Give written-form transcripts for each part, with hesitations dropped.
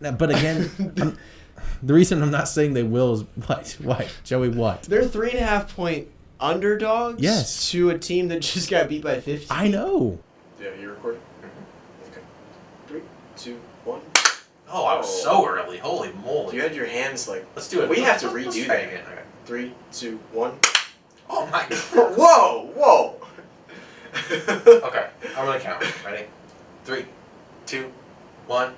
But again, the reason I'm not saying they will is what? Joey, what? They're 3.5-point underdogs. Yes. To a team that just got beat by 50. I know. Yeah, you recording? Okay. 3, 2, 1. Oh, I was so early. Holy moly! You had your hands like. Let's do it. We have to redo Let's that try again. Okay. 3, 2, 1. Oh my god! Whoa! Okay, I'm gonna count. Ready? 3, 2, 1.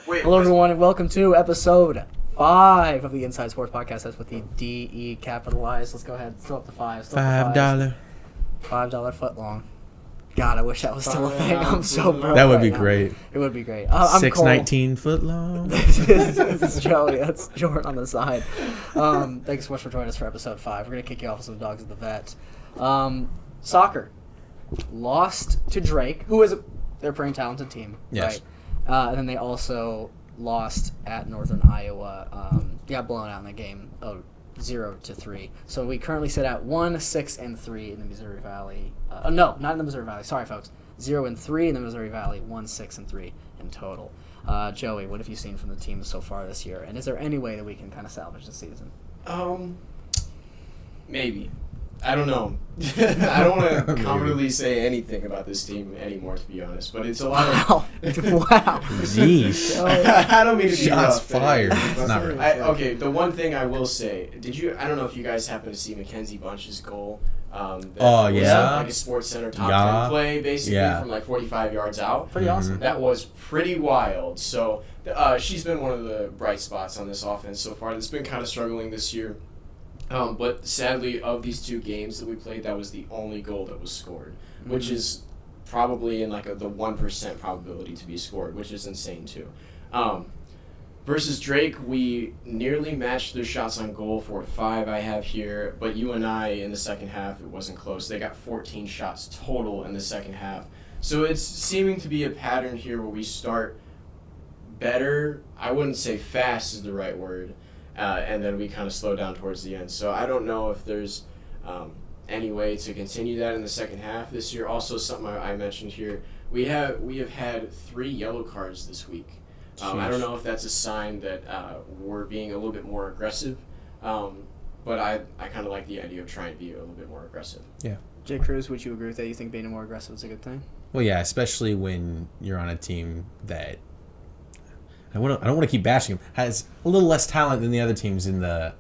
Wait. Hello, everyone, and welcome to episode 5 of the Inside Sports Podcast. That's with the D-E capitalized. Let's go ahead and throw up the fives. $5. $5 foot long. God, I wish that was still a thing. I'm so broke. That would be now. great. It would be great. I'm 619 foot long. this is Joey. That's Jordan on the side. Thanks so much for joining us for episode 5. We're going to kick you off with some dogs at the vet. Soccer. Lost to Drake, who is they're a pretty talented team. Yes. Right? And then they also lost at Northern Iowa. Got blown out in the game. 0-3. So we currently sit at 1-6-3 in the Missouri Valley. No, not in the Missouri Valley. Sorry, folks. 0-3 in the Missouri Valley. 1-6-3 in total. Joey, what have you seen from the team so far this year? And is there any way that we can kind of salvage the season? Maybe. I don't know. I don't want to confidently say anything about this team anymore, to be honest. But it's a lot of... Wow. Jeez. I don't mean to be Shots rough, fired. but- Not really. Okay, the one thing I will say, I don't know if you guys happen to see Mackenzie Bunch's goal. Oh, was yeah? like a Sports Center top Yeah. 10 play, basically, Yeah. from like 45 yards out. Pretty awesome. That was pretty wild. So she's been one of the bright spots on this offense so far. It's been kind of struggling this year. But sadly, of these two games that we played, that was the only goal that was scored, which is probably in like the 1% probability to be scored, which is insane too. Versus Drake, we nearly matched their shots on goal for 5 I have here, but UNI in the second half, it wasn't close. They got 14 shots total in the second half. So it's seeming to be a pattern here where we start better. I wouldn't say fast is the right word. And then we kind of slow down towards the end. So I don't know if there's any way to continue that in the second half this year. Also, something I mentioned here, we have had 3 yellow cards this week. I don't know if that's a sign that we're being a little bit more aggressive, but I kind of like the idea of trying to be a little bit more aggressive. Yeah. Jay Cruz, would you agree with that? You think being more aggressive is a good thing? Well, yeah, especially when you're on a team that I don't want to keep bashing him. Has a little less talent than the other teams in the,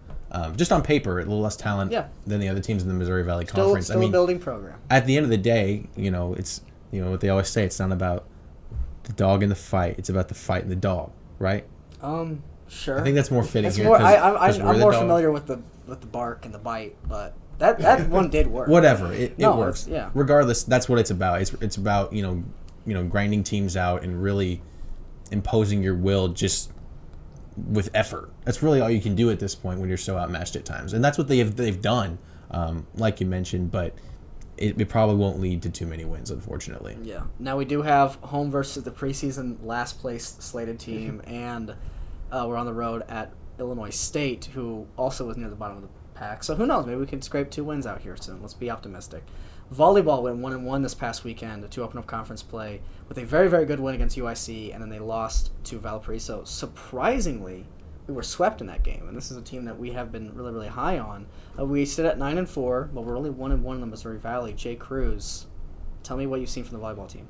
just on paper, a little less talent than the other teams in the Missouri Valley Conference. Still a building program. At the end of the day, it's what they always say. It's not about the dog and the fight. It's about the fight and the dog, right? Sure. I think that's more fitting here. I'm more familiar with the bark and the bite, but that one did work. Whatever, it works. Yeah. Regardless, that's what it's about. It's about grinding teams out and really imposing your will just with effort. That's really all you can do at this point when you're so outmatched at times, and that's what they've done, like you mentioned. But it probably won't lead to too many wins, unfortunately. Yeah. Now we do have home versus the preseason last place slated team, and we're on the road at Illinois State, who also was near the bottom of the pack. So who knows? Maybe we can scrape 2 wins out here soon. Let's be optimistic. Volleyball went 1-1 this past weekend to open up conference play with a very, very good win against UIC, and then they lost to Valparaiso. Surprisingly, we were swept in that game, and this is a team that we have been really, really high on. We sit at 9-4, but we're only 1-1 in the Missouri Valley. Jay Cruz, tell me what you've seen from the volleyball team.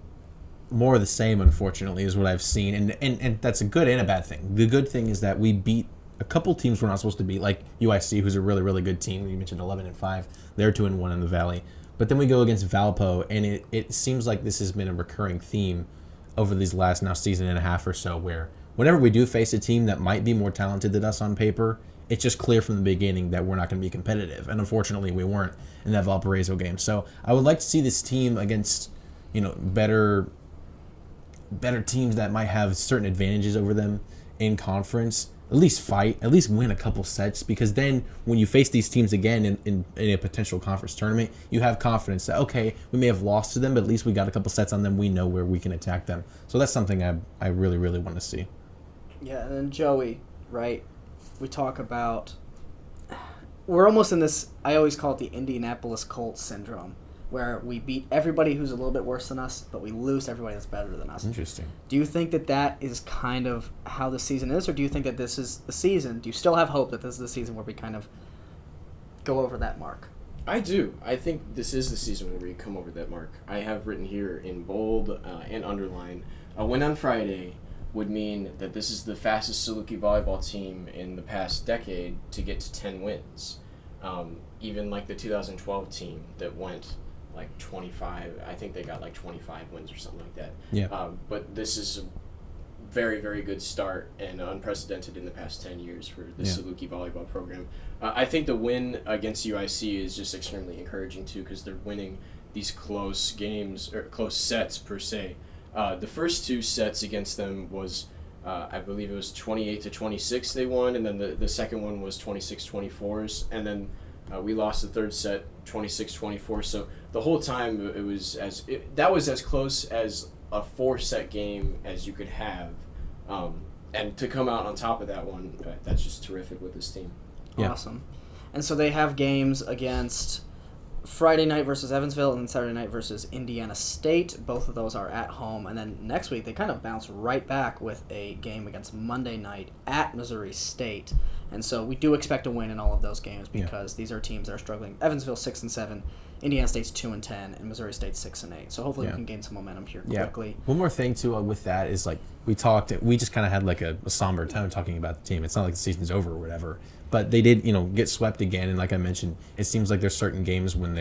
More of the same, unfortunately, is what I've seen, and that's a good and a bad thing. The good thing is that we beat a couple teams we're not supposed to beat, like UIC, who's a really, really good team. You mentioned 11-5. They're 2-1 in the Valley. But then we go against Valpo, and it seems like this has been a recurring theme over these last now season and a half or so, where whenever we do face a team that might be more talented than us on paper, it's just clear from the beginning that we're not going to be competitive. And unfortunately, we weren't in that Valparaiso game. So I would like to see this team against better teams that might have certain advantages over them in conference. At least win a couple sets, because then when you face these teams again in a potential conference tournament, you have confidence that, okay, we may have lost to them, but at least we got a couple sets on them. We know where we can attack them. So that's something I really, really want to see. Yeah, and then Joey, right, we talk about, we're almost in this, I always call it the Indianapolis Colts syndrome, where we beat everybody who's a little bit worse than us, but we lose everybody that's better than us. Interesting. Do you think that is kind of how the season is, or do you think that this is the season? Do you still have hope that this is the season where we kind of go over that mark? I do. I think this is the season where we come over that mark. I have written here in bold and underline, a win on Friday would mean that this is the fastest Saluki volleyball team in the past decade to get to 10 wins. Even like the 2012 team that went like 25, I think they got like 25 wins or something like that. Yeah. But this is a very, very good start and unprecedented in the past 10 years for the Saluki volleyball program. I think the win against UIC is just extremely encouraging too, because they're winning these close games, or close sets per se. The first two sets against them was, I believe it was 28-26 they won, and then the second one was 26-24s, and then we lost the third set 26-24. So the whole time that was as close as a 4-set game as you could have, and to come out on top of that one, that's just terrific with this team. Yeah. Awesome. And so they have games against Friday night versus Evansville and then Saturday night versus Indiana State. Both of those are at home. And then next week they kind of bounce right back with a game against Monday night at Missouri State. And so we do expect a win in all of those games because these are teams that are struggling. Evansville 6-7, Indiana State's 2-10, and Missouri State's 6-8. So hopefully we can gain some momentum here quickly. One more thing too with that is like we just kind of had like a somber tone talking about the team. It's not like the season's over or whatever, but they did get swept again. And like I mentioned, it seems like there's certain games when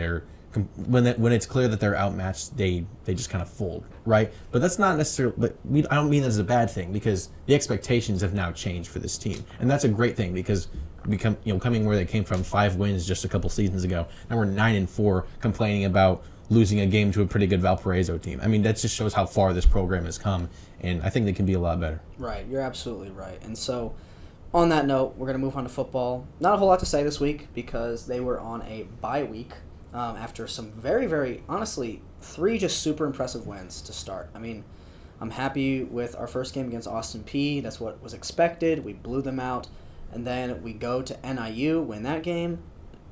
when it's clear that they're outmatched, they just kind of fold, right? But that's not necessarily. But I don't mean that as a bad thing, because the expectations have now changed for this team, and that's a great thing because coming where they came from, 5 wins just a couple seasons ago, and we're 9-4, complaining about losing a game to a pretty good Valparaiso team. I mean, that just shows how far this program has come, and I think they can be a lot better. Right, you're absolutely right. And so, on that note, we're going to move on to football. Not a whole lot to say this week because they were on a bye week after some very, very, honestly, 3 just super impressive wins to start. I mean, I'm happy with our first game against Austin Peay. That's what was expected. We blew them out. And then we go to NIU, win that game,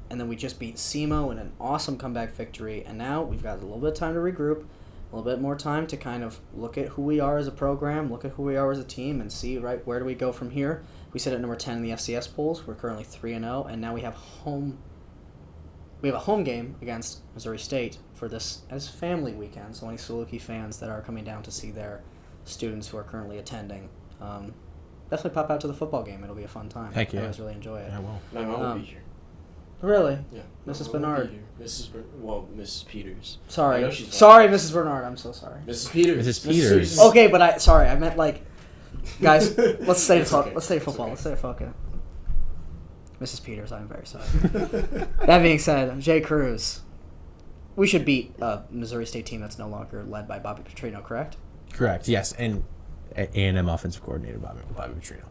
and then we just beat SEMO in an awesome comeback victory. And now we've got a little bit of time to regroup, a little bit more time to kind of look at who we are as a program, look at who we are as a team, and see, right, where do we go from here? We sit at number 10 in the FCS polls. We're currently 3-0, and now we have a home game against Missouri State for this as family weekend. So any Saluki fans that are coming down to see their students who are currently attending, definitely pop out to the football game. It'll be a fun time. Heck yeah. I always really enjoy it. I will. My mom will be here. Really? Yeah. Mrs. My mom will Bernard. be here. Mrs. Peters. Sorry. I know she's Sorry, Mrs. Bernard. I'm so sorry. Mrs. Peters. Mrs. Peters. Okay, but I meant like, guys, let's stay okay. Let's stay football. Okay. Let's stay football. Mrs. Peters, I'm very sorry. That being said, Jay Cruz, we should beat a Missouri State team that's no longer led by Bobby Petrino, correct? Correct. Yes, and A&M offensive coordinator Bobby Petrino.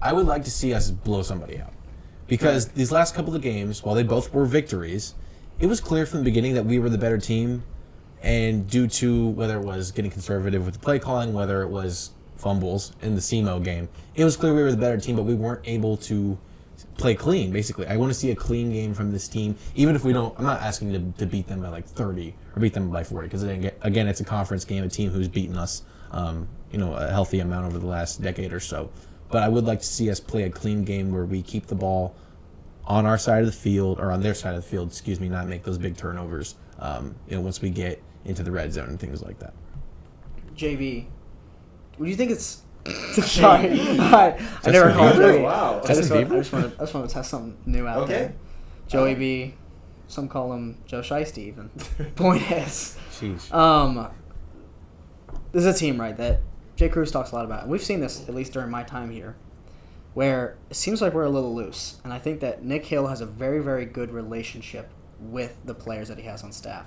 I would like to see us blow somebody out, because these last couple of games, while they both were victories, it was clear from the beginning that we were the better team, and due to whether it was getting conservative with the play calling, whether it was fumbles in the SEMO game, it was clear we were the better team, but we weren't able to play clean, basically. I want to see a clean game from this team, even if we don't. I'm not asking to beat them by like 30 or beat them by 40, because again, it's a conference game, a team who's beaten us a healthy amount over the last decade or so. But I would like to see us play a clean game where we keep the ball on our side of the field, or on their side of the field, not make those big turnovers, once we get into the red zone and things like that. JB, do you think it's... Sorry. I never called JB. Wow. I just want to test something new out there. Joey B. Some call him Joe Shiesty even. Point is, Sheesh. this is a team, right, that Jay Cruz talks a lot about. And we've seen this, at least during my time here, where it seems like we're a little loose. And I think that Nick Hill has a very, very good relationship with the players that he has on staff.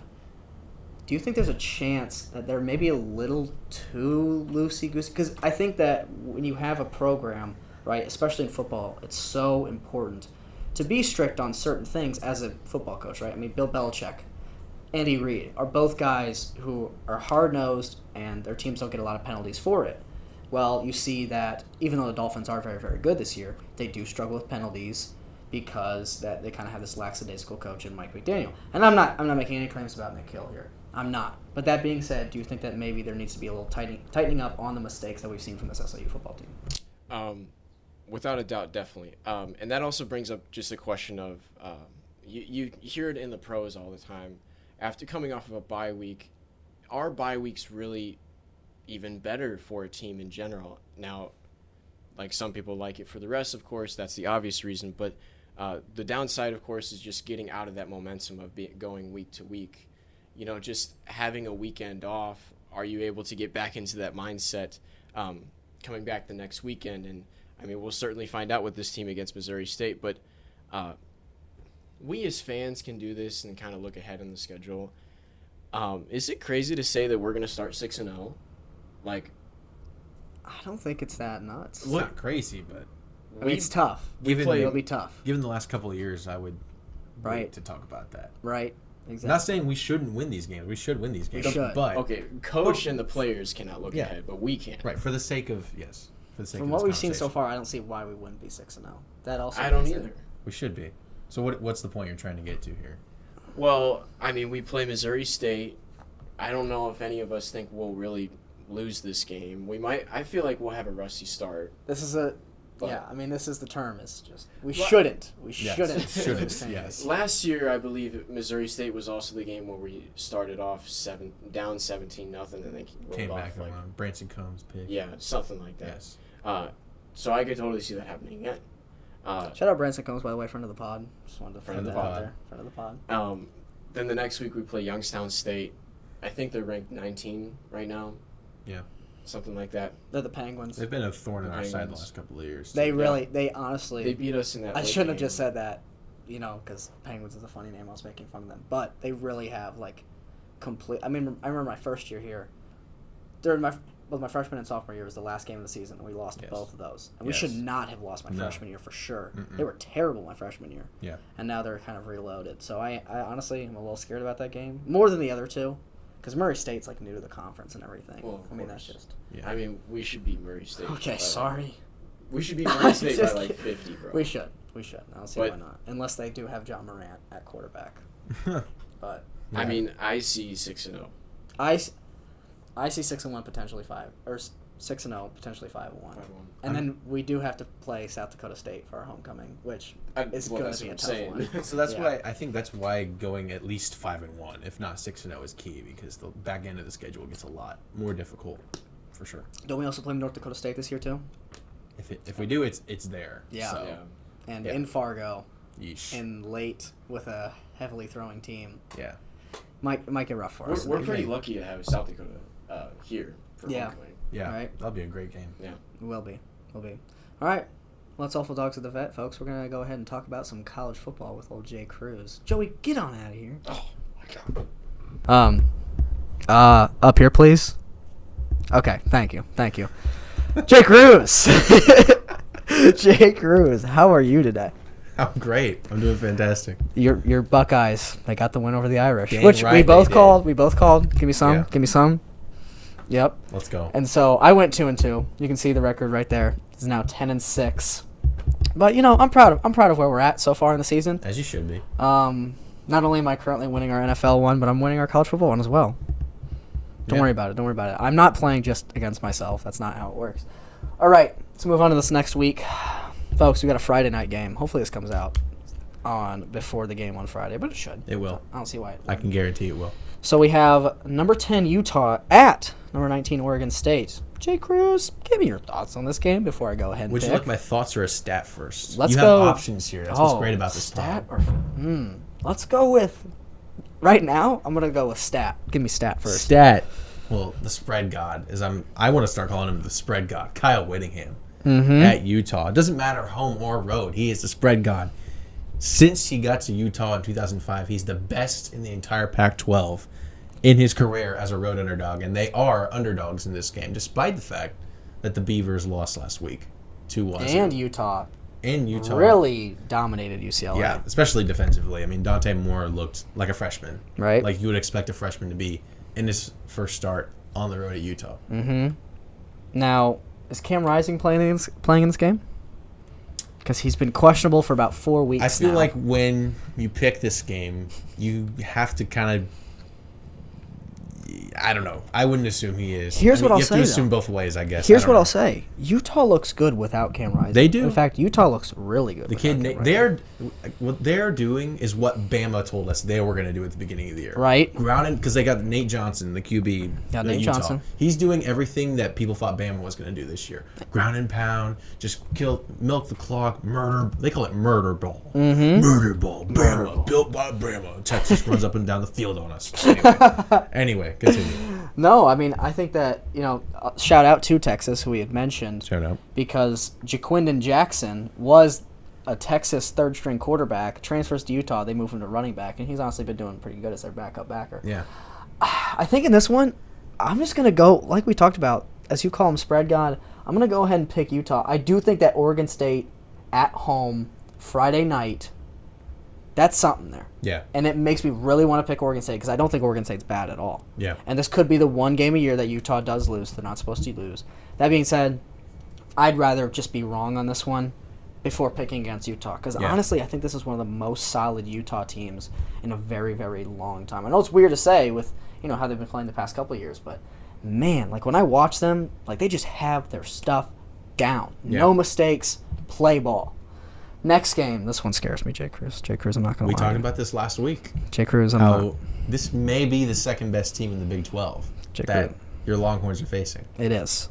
Do you think there's a chance that they're maybe a little too loosey-goosey? Because I think that when you have a program, right, especially in football, it's so important to be strict on certain things as a football coach, right? I mean, Bill Belichick, Andy Reid are both guys who are hard-nosed, and their teams don't get a lot of penalties for it. Well, you see that even though the Dolphins are very, very good this year, they do struggle with penalties. because that they kind of have this lackadaisical coach in Mike McDaniel. And I'm not making any claims about Nick Hill here. I'm not. But that being said, do you think that maybe there needs to be a little tightening up on the mistakes that we've seen from this SIU football team? Without a doubt, definitely. And that also brings up just a question of you hear it in the pros all the time. After coming off of a bye week, are bye weeks really even better for a team in general? Now, like some people like it for the rest, of course, that's the obvious reason. But the downside, of course, is just getting out of that momentum of going week to week. You know, just having a weekend off, are you able to get back into that mindset coming back the next weekend? And, I mean, we'll certainly find out with this team against Missouri State, but we as fans can do this and kind of look ahead in the schedule. Is it crazy to say that we're going to start 6-0? Like, I don't think it's that nuts. It's not crazy, but I mean, it's tough. It'll be tough. Given the last couple of years, I would Right. wait to talk about that. Right. Exactly. Not saying we shouldn't win these games. We should win these games. We should. But okay, coach and the players cannot look ahead, but we can. right, for the sake of From what we've seen so far, I don't see why we wouldn't be 6-0. That also. I don't either. We should be. So what's the point you're trying to get to here? Well, I mean, we play Missouri State. I don't know if any of us think we'll really lose this game. We might. I feel like we'll have a rusty start. This is this is the term. It's just we shouldn't. We shouldn't. Shouldn't. Yes. Last year, I believe Missouri State was also the game where we started off down 17-0, and they came back and won. Branson Combs pick. Yeah, something like that. Yes. So I could totally see that happening again. Shout out Branson Combs, by the way, friend of the pod. Just wanted to friend of the that pod. out there. Friend of the pod. Then the next week we play Youngstown State. I think they're ranked 19 right now. Yeah. Something like that. They're the Penguins. They've been a thorn in our side the last couple of years. They honestly. They beat us in that. I shouldn't have just said that, because Penguins is a funny name. I was making fun of them, but they really have complete. I mean, I remember my first year here. During my freshman and sophomore year was the last game of the season, and we lost both of those. And we should not have lost my freshman year for sure. Mm-mm. They were terrible my freshman year. Yeah. And now they're kind of reloaded. So I honestly am a little scared about that game more than the other two. Because Murray State's new to the conference and everything. Well, I mean, that's just. Yeah. I mean, we should beat Murray State. Okay, sorry. We should beat Murray State by Just 50, bro. We should. I don't see why not. Unless they do have John Morant at quarterback. But. I mean, I see 6-0. I see 6-1, potentially 5, or 6-0, potentially 5-1. And then we do have to play South Dakota State for our homecoming, which is going to be a tough one. So that's why I think that's why going at least 5-1, if not 6-0, is key, because the back end of the schedule gets a lot more difficult, for sure. Don't we also play North Dakota State this year too? If we do, it's there. Yeah. So, And in Fargo, yeesh. and late with a heavily throwing team. Yeah. Might get rough for us. We're pretty lucky to have South Dakota here for homecoming. Yeah. Right. That'll be a great game. Yeah. It will be. All right. Well, that's all for Dogs at the Vet, folks. We're going to go ahead and talk about some college football with old Jay Cruz. Joey, get on out of here. Oh, my God. Up here, please. Okay, thank you. Jay Cruz. Jay Cruz, how are you today? I'm great. I'm doing fantastic. Your Buckeyes, they got the win over the Irish, Dang which right we both they called. We both called. Give me some. Yeah. Give me some. Yep. Let's go. And so I went 2-2. You can see the record right there. It's now 10-6. But I'm proud of where we're at so far in the season. As you should be. Not only am I currently winning our NFL one, but I'm winning our college football one as well. Don't worry about it. I'm not playing just against myself. That's not how it works. All right, let's move on to this next week. Folks, we got a Friday night game. Hopefully this comes out before the game on Friday, but it should. It will. I don't see why it I can guarantee it will. So we have number 10 Utah at number 19 Oregon State. Jay Cruz, give me your thoughts on this game before I go ahead and Would pick. you like my thoughts or a stat first? Let's you go. have options here. That's what's great about this stat pod. Let's go with right now. I'm gonna go with stat. Give me stat first. Stat. Well, the spread god is I want to start calling him the spread god. Kyle Whittingham at Utah. It doesn't matter home or road. He is the spread god. Since he got to Utah in 2005, he's the best in the entire Pac-12 in his career as a road underdog, and they are underdogs in this game, despite the fact that the Beavers lost last week 2-1. And Utah really dominated UCLA. Yeah, especially defensively. I mean, Dante Moore looked like a freshman. Right. Like you would expect a freshman to be in his first start on the road at Utah. Now, is Cam Rising playing in this game? because he's been questionable for about 4 weeks. I feel now. like when you pick this game, you have to kind of. I don't know. I wouldn't assume he is. Here's what I'll you say, have to assume though. both ways, I guess. Here's what I'll say: Utah looks good without Cam Rising. They do. In fact, Utah looks really good. The without kid, Cam Rising. what they're doing is what Bama told us they were going to do at the beginning of the year. Right. Grounded, because they got Nate Johnson, the QB. Got at Nate Utah. Johnson. He's doing everything that people thought Bama was going to do this year. Ground and pound, just milk the clock, murder. They call it murder ball. Mm-hmm. Murder ball. Bama, built by Bama. Texas runs up and down the field on us. Anyway, continue. No, I mean, I think that, shout out to Texas, who we had mentioned. Shout out. Because Jaquindon Jackson was a Texas third-string quarterback, transfers to Utah, they move him to running back, and he's honestly been doing pretty good as their backup backer. Yeah. I think in this one, I'm just going to go, like we talked about, as you call him, spread god, I'm going to go ahead and pick Utah. I do think that Oregon State at home, Friday night, that's something there. Yeah. And it makes me really want to pick Oregon State because I don't think Oregon State's bad at all. Yeah. And this could be the one game a year that Utah does lose. They're not supposed to lose. That being said, I'd rather just be wrong on this one before picking against Utah because honestly, I think this is one of the most solid Utah teams in a very, very long time. I know it's weird to say with how they've been playing the past couple of years, but man, like when I watch them, like they just have their stuff down. Yeah. No mistakes, play ball. Next game, this one scares me, J. Cruz. J. Cruz, I'm not going to lie. We talked about this last week. J. Cruz, This may be the second best team in the Big 12 that your Longhorns are facing. It is.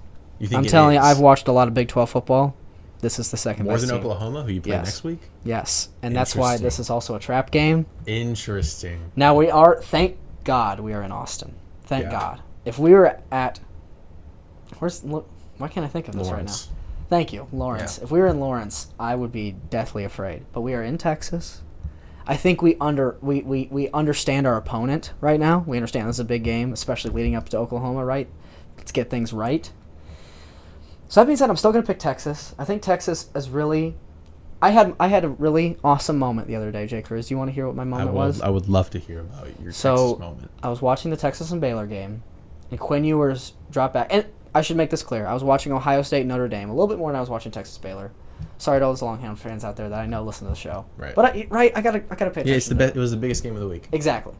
I'm telling you, I've watched a lot of Big 12 football. This is the second best team. More than Oklahoma, who you play next week? Yes, and that's why this is also a trap game. Interesting. Now thank God we are in Austin. Thank God. If we were at, why can't I think of this right now? Thank you, Lawrence. Yeah. If we were in Lawrence, I would be deathly afraid. But we are in Texas. I think we understand our opponent right now. We understand this is a big game, especially leading up to Oklahoma, right? Let's get things right. So that being said, I'm still going to pick Texas. I think Texas is really... I had a really awesome moment the other day, J. Cruz. Do you want to hear what my moment was? I would love to hear about your Texas moment. I was watching the Texas and Baylor game, and Quinn Ewers dropped back. And I should make this clear. I was watching Ohio State Notre Dame a little bit more than I was watching Texas Baylor. Sorry to all those Longhorn fans out there that I know listen to the show. Right. But I gotta pay attention. Yeah, it was the biggest game of the week. Exactly.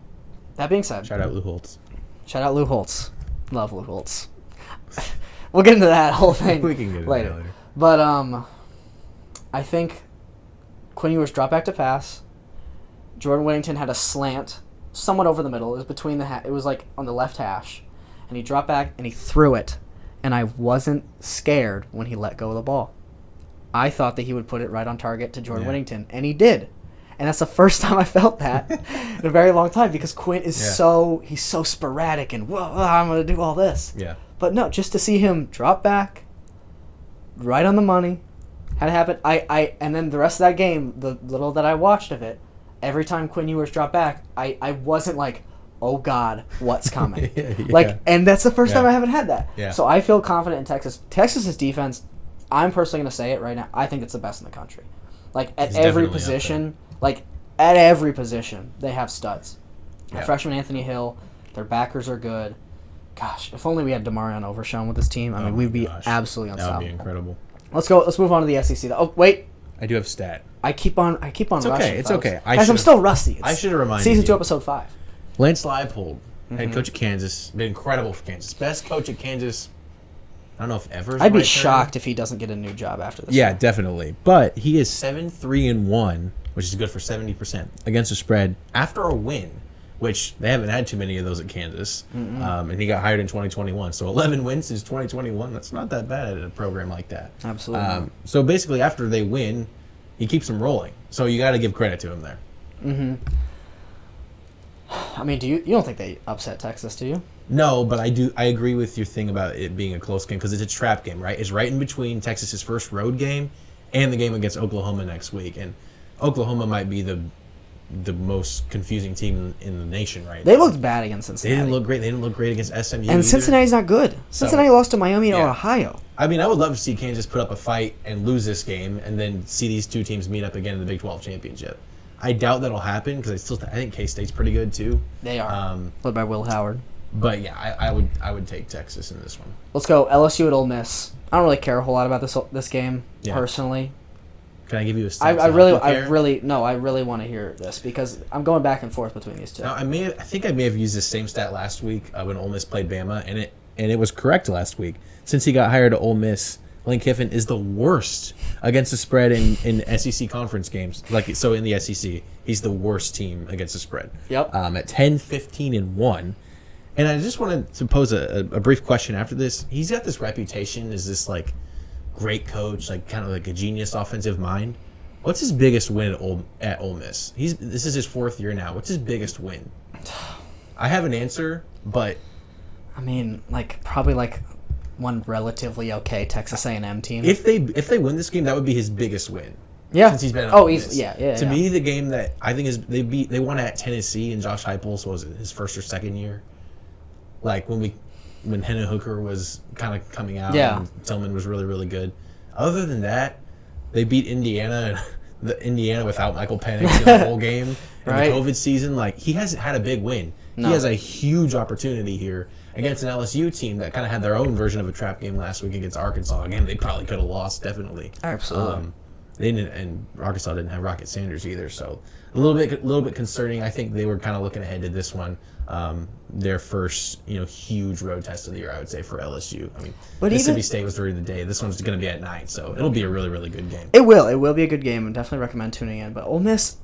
That being said, shout out Lou Holtz. Shout out Lou Holtz. Love Lou Holtz. We'll get into that whole thing we can get into later. That later. But I think Quinn Ewers dropped back to pass. Jordan Whittington had a slant somewhat over the middle. It was between it was like on the left hash, and he dropped back and he threw it. And I wasn't scared when he let go of the ball. I thought that he would put it right on target to Jordan Whittington, and he did. And that's the first time I felt that in a very long time because Quinn is he's so sporadic and, whoa, I'm going to do all this. Yeah. But no, just to see him drop back, right on the money, had to happen. And then the rest of that game, the little that I watched of it, every time Quinn Ewers dropped back, I wasn't like, oh God, what's coming? And that's the first time I haven't had that. Yeah. So I feel confident in Texas. Texas's defense, I'm personally going to say it right now, I think it's the best in the country. Like at every position, they have studs. Yeah. Freshman Anthony Hill, their backers are good. Gosh, if only we had Demarion Overshown with this team. I mean, we'd be absolutely unstoppable. That would be incredible. Let's move on to the SEC. Oh, wait. I do have stat. I keep on It's rushing. Okay. It's folks. okay. Guys, I'm still rusty. I should have reminded you. Season 2, Episode 5. Lance Leipold, head coach of Kansas, been incredible for Kansas. Best coach at Kansas, I don't know if ever. I'd be shocked if he doesn't get a new job after this. Yeah, definitely. But he is 7-3-1, which is good for 70% against the spread after a win, which they haven't had too many of those at Kansas. And he got hired in 2021. So 11 wins since 2021. That's not that bad at a program like that. Absolutely. So basically, after they win, he keeps them rolling. So you got to give credit to him there. Mm-hmm. I mean, you don't think they upset Texas, do you? No, but I do. I agree with your thing about it being a close game because it's a trap game, right? It's right in between Texas's first road game and the game against Oklahoma next week, and Oklahoma might be the most confusing team in the nation right now. They looked bad against Cincinnati. They didn't look great. They didn't look great against SMU. And either. Cincinnati's not good. Cincinnati lost to Miami and Ohio. I mean, I would love to see Kansas put up a fight and lose this game, and then see these two teams meet up again in the Big 12 championship. I doubt that'll happen because I think K-State's pretty good too. They are led by Will Howard. But yeah, I would take Texas in this one. Let's go LSU at Ole Miss. I don't really care a whole lot about this game personally. Can I give you a I stat? really want to hear this because I'm going back and forth between these two. Now, I think I may have used the same stat last week when Ole Miss played Bama, and it was correct last week. Since he got hired to Ole Miss, Lane Kiffin is the worst against the spread in SEC conference games. So in the SEC, he's the worst team against the spread. Yep. At 10-15-1. And I just wanted to pose a brief question after this. He's got this reputation as this like great coach, like kind of like a genius offensive mind. What's his biggest win at Ole Miss? This is his 4th year now. What's his biggest win? I have an answer, but I mean, probably one relatively okay Texas A&M team. if they win this game, that would be his biggest win. Yeah. Since he's been at Oh, Ole Miss. easily. Yeah. To me, the game that I think is they won at Tennessee, and Josh Heupel was it his 1st or 2nd year? Like when Hendon Hooker was kind of coming out, and Tillman was really, really good. Other than that, they beat Indiana without Michael Penix in the whole game. In the COVID season, he hasn't had a big win. No. He has a huge opportunity here against an LSU team that kind of had their own version of a trap game last week against Arkansas. Again, they probably could have lost, definitely. Absolutely. They didn't, and Arkansas didn't have Rocket Sanders either, so a little bit concerning. I think they were kind of looking ahead to this one, their first huge road test of the year, I would say, for LSU. I mean, Mississippi State was during the day. This one's going to be at night, so it'll be a really, really good game. It will be a good game, and definitely recommend tuning in. But Ole Miss,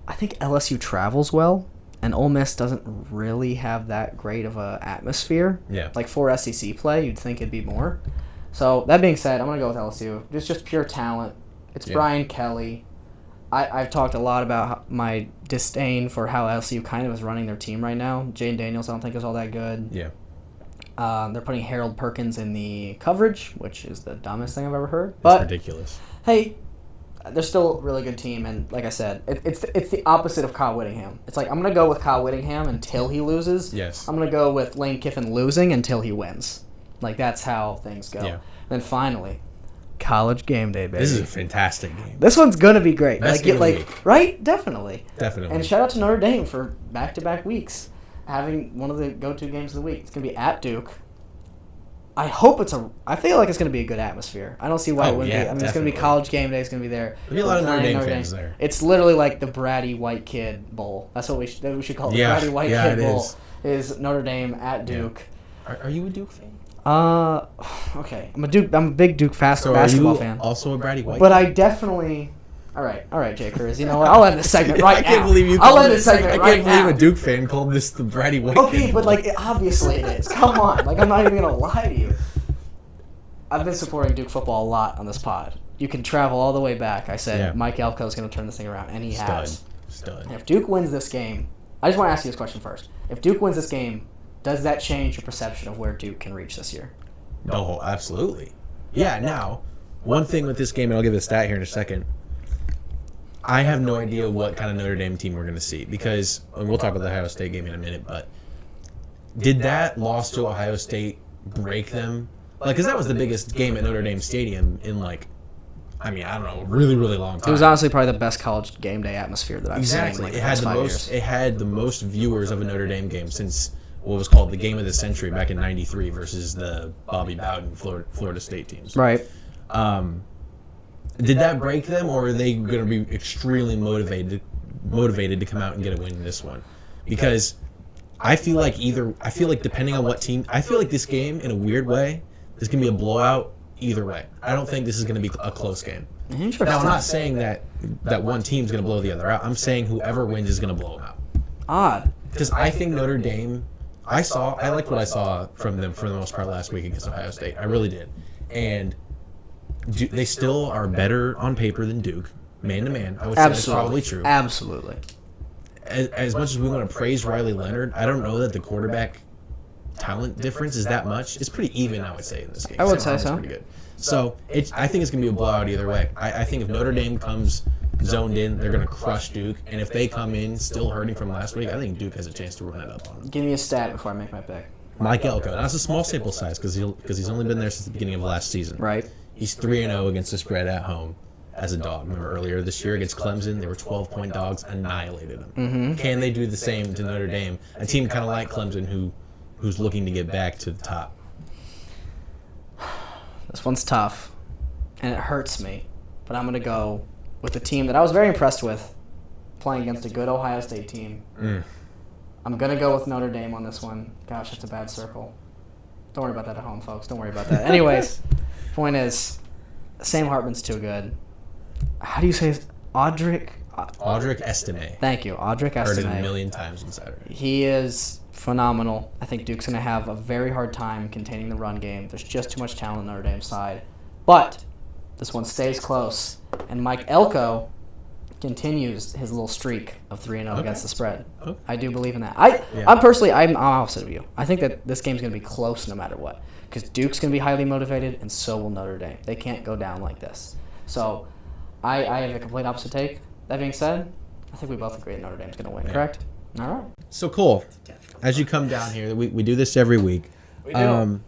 I think LSU travels well, and Ole Miss doesn't really have that great of a atmosphere. Yeah. Like for SEC play, you'd think it'd be more. So that being said, I'm gonna go with LSU. It's just pure talent. It's Brian Kelly. I've talked a lot about my disdain for how LSU kind of is running their team right now. Jane Daniels, I don't think is all that good. Yeah. They're putting Harold Perkins in the coverage, which is the dumbest thing I've ever heard. It's ridiculous. Hey, they're still a really good team, and like I said, it's the opposite of Kyle Whittingham. It's like I'm gonna go with Kyle Whittingham until he loses. Yes. I'm gonna go with Lane Kiffin losing until he wins. Like that's how things go. Yeah. Then finally, College Game Day, baby. This is a fantastic game. This one's gonna be great. Best game of the week. Right? Definitely. Definitely. And shout out to Notre Dame for back-to-back weeks having one of the go-to games of the week. It's gonna be at Duke. I feel like it's gonna be a good atmosphere. I don't see why it wouldn't be. I mean, it's gonna be College Game Day. It's gonna be there. There'll be a lot of Notre Dame fans there. It's literally like the bratty white kid bowl. That's what we should call it. The bratty white kid bowl is Notre Dame at Duke. Yeah. Are you a Duke fan? Okay. I'm a big Duke basketball fan. Also a bratty white. But I definitely. All right, Jay Cruz. You know what? I'll end this segment right now. I can't believe you. I'll end this segment right now. I can't believe a Duke fan called this the bratty white. Okay, but obviously it is. Come on, I'm not even gonna lie to you. I've been supporting Duke football a lot on this pod. You can travel all the way back. I said Mike Elko is going to turn this thing around, and he has. Stud. And if Duke wins this game, I just want to ask you this question first. If Duke wins this game, does that change your perception of where Duke can reach this year? No, absolutely. Yeah, now, one thing with this game, and I'll give a stat here in a second, I have no idea what kind of Notre Dame team we're going to see because, and we'll talk about the Ohio State game in a minute, but did that loss to Ohio State break them? Because that was the biggest game at Notre Dame Stadium in I don't know, a really, really long time. It was honestly probably the best College Game Day atmosphere that I've seen in it had the 5 most. years. It had the most viewers of a Notre Dame game since what was called the Game of the Century back in '93 versus the Bobby Bowden Florida State teams. Right. Did that break them, or are they going to be extremely motivated to come out and get a win in this one? Because I feel like depending on what team, I feel like this game in a weird way. This can be a blowout either way. I don't think this is going to be a close game. Interesting. Now, I'm not saying that one team's going to blow the other out. I'm saying whoever wins is going to blow them out. Odd. Because I think Notre Dame, I liked what I saw from them for the most part last week against Ohio State. I really did. And they still are better on paper than Duke, man to man. I would say that's probably true. Absolutely. As much as we want to praise Riley Leonard, I don't know that the quarterback talent difference is that much. It's pretty even, I would say, in this game. I would say so. Pretty good. So I think it's going to be a blowout either way. I think if Notre Dame comes zoned in, they're going to crush Duke. And if they come in still hurting from last week, I think Duke has a chance to run it up on them. Give me a stat before I make my pick. Mike Elko. That's a small sample size because he's only been there since the beginning of last season. Right. He's 3-0 against the spread at home as a dog. Remember earlier this year against Clemson, they were 12-point dogs, annihilated them. Mm-hmm. Can they do the same to Notre Dame? A team kind of like Clemson who's looking to get back to the top. This one's tough, and it hurts me, but but I'm going to go with the team that I was very impressed with playing against a good Ohio State team. I'm going to go with Notre Dame on this one. Gosh, that's a bad circle. Don't worry about that at home, folks. Don't worry about that. Anyways, point is, Sam Hartman's too good. How do you say his Audric Estime. Thank you, Audric Heard it Estime. a million times on Saturday. He is phenomenal. I think Duke's going to have a very hard time containing the run game. There's just too much talent on Notre Dame's side. But this one stays close, and Mike Elko continues his little streak of 3-0 against the spread. Okay. I do believe in that. I'm opposite of you. I think that this game's going to be close no matter what, because Duke's going to be highly motivated, and so will Notre Dame. They can't go down like this. So I have a complete opposite take. That being said, I think we both agree that Notre Dame's going to win, correct? All right. So, Cole, as you come down here, we do this every week. We do.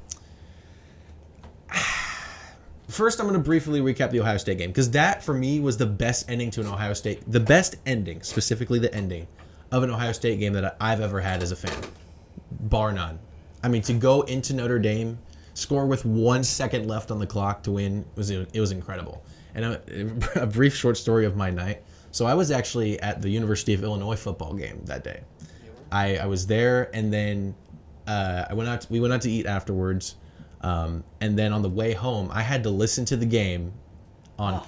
First, I'm going to briefly recap the Ohio State game, because that, for me, was the best ending to an Ohio State, the best ending, specifically the ending, of an Ohio State game that I've ever had as a fan, bar none. I mean, to go into Notre Dame, score with 1 second left on the clock to win, it was incredible. And a brief short story of my night. So I was actually at the University of Illinois football game that day. I was there, and then we went out to eat afterwards. And then on the way home, I had to listen to the game on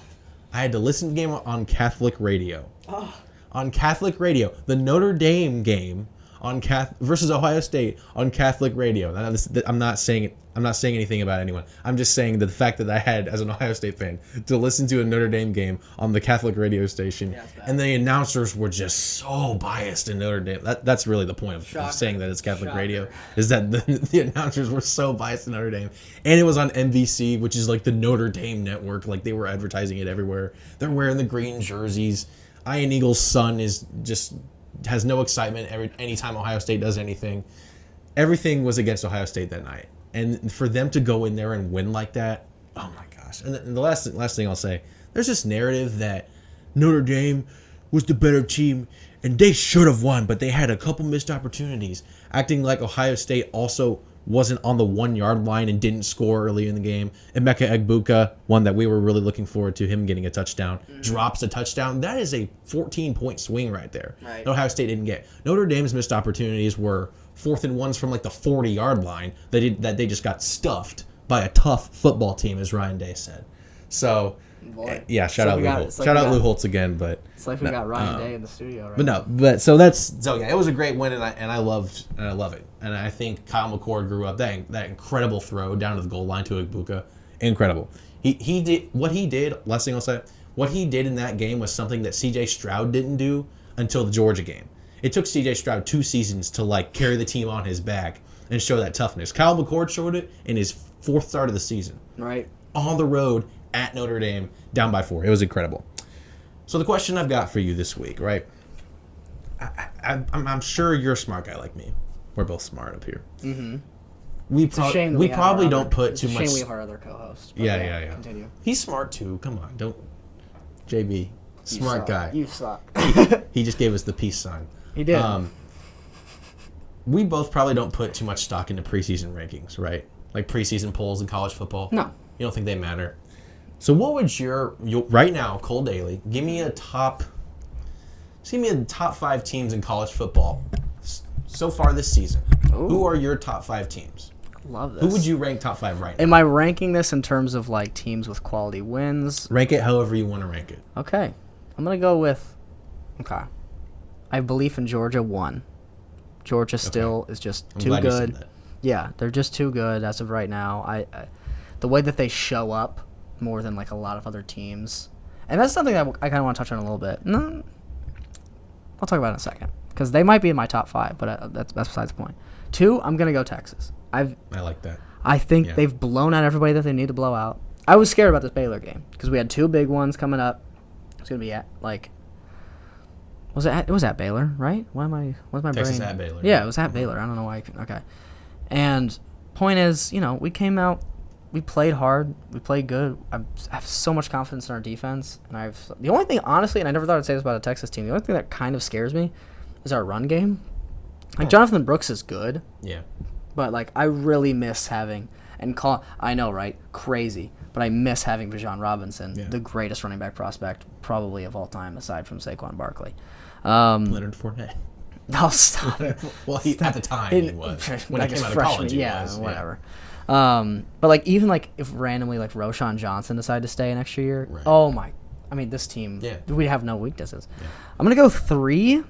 Catholic radio. On Catholic radio, the Notre Dame game versus Ohio State on Catholic radio. I'm not saying anything about anyone. I'm just saying that the fact that I had, as an Ohio State fan, to listen to a Notre Dame game on the Catholic radio station, and the announcers were just so biased in Notre Dame. That's really the point of saying that it's Catholic radio, is that the announcers were so biased in Notre Dame. And it was on NBC, which is like the Notre Dame network. Like, they were advertising it everywhere. They're wearing the green jerseys. Ian Eagle's son has no excitement anytime Ohio State does anything. Everything was against Ohio State that night. And for them to go in there and win like that, oh my gosh. And the last thing I'll say, there's this narrative that Notre Dame was the better team and they should have won, but they had a couple missed opportunities, acting like Ohio State also wasn't on the 1 yard line and didn't score early in the game. Emeka Egbuka, one that we were really looking forward to him getting a touchdown, drops a touchdown. That is a 14-point swing right there. Right. That Ohio State didn't get. Notre Dame's missed opportunities were 4th and 1s from like the 40-yard line that they just got stuffed by a tough football team, as Ryan Day said. So, yeah, shout out Lou Holtz. Shout out Lou Holtz again, but it's like we got Ryan Day in the studio, right? But yeah, it was a great win, and I love it. And I think Kyle McCord grew up that incredible throw down to the goal line to Egbuka, incredible. He did what he did. Last thing I'll say, what he did in that game was something that C.J. Stroud didn't do until the Georgia game. It took C.J. Stroud 2 seasons to like carry the team on his back and show that toughness. Kyle McCord showed it in his 4th start of the season. Right. On the road at Notre Dame, down by 4. It was incredible. So the question I've got for you this week, right? I'm sure you're a smart guy like me. We're both smart up here. Mm-hmm. We probably don't put too much. Shame we have our other co-host. Yeah. Continue. He's smart too. Come on, don't. JB, smart guy. You suck. He just gave us the peace sign. He did. We both probably don't put too much stock into preseason rankings, right? Like preseason polls in college football. No. You don't think they matter? So what would your right now, Cole Daly, give me the top 5 teams in college football so far this season. Ooh. Who are your top 5 teams? Love this. Who would you rank top 5 right now? Am I ranking this in terms of like teams with quality wins? Rank it however you want to rank it. Okay. I'm going to go with, I have belief in Georgia 1. Georgia still is just too glad you good. said that. Yeah, they're just too good as of right now. I the way that they show up more than like a lot of other teams. And that's something that I kind of want to touch on a little bit. No, I'll talk about it in a second because they might be in my top 5, but that's besides the point. 2, I'm going to go Texas. I like that. I think they've blown out everybody that they need to blow out. I was scared about this Baylor game because we had 2 big ones coming up. It's going to be at like it was at Baylor, right? What's my Texas brain? at Baylor. Yeah, it was at Baylor. I don't know why. Okay. And point is, we came out, we played hard, we played good. I have so much confidence in our defense, and the only thing, honestly, and I never thought I'd say this about a Texas team, the only thing that kind of scares me is our run game. Like, Jonathan Brooks is good. Yeah. But, like, I really miss having, and call. I know, right? Crazy, but I miss having Bijan Robinson, Yeah. the greatest running back prospect probably of all time, aside from Saquon Barkley. Leonard Fournette. No, stop it. Well, at the time he was. When he came out of college, he was. Whatever. But like even like if randomly like Roshan Johnson decided to stay an extra year, Right. oh my! I mean, this team, Yeah. we have no weaknesses. Yeah. I'm gonna go 3.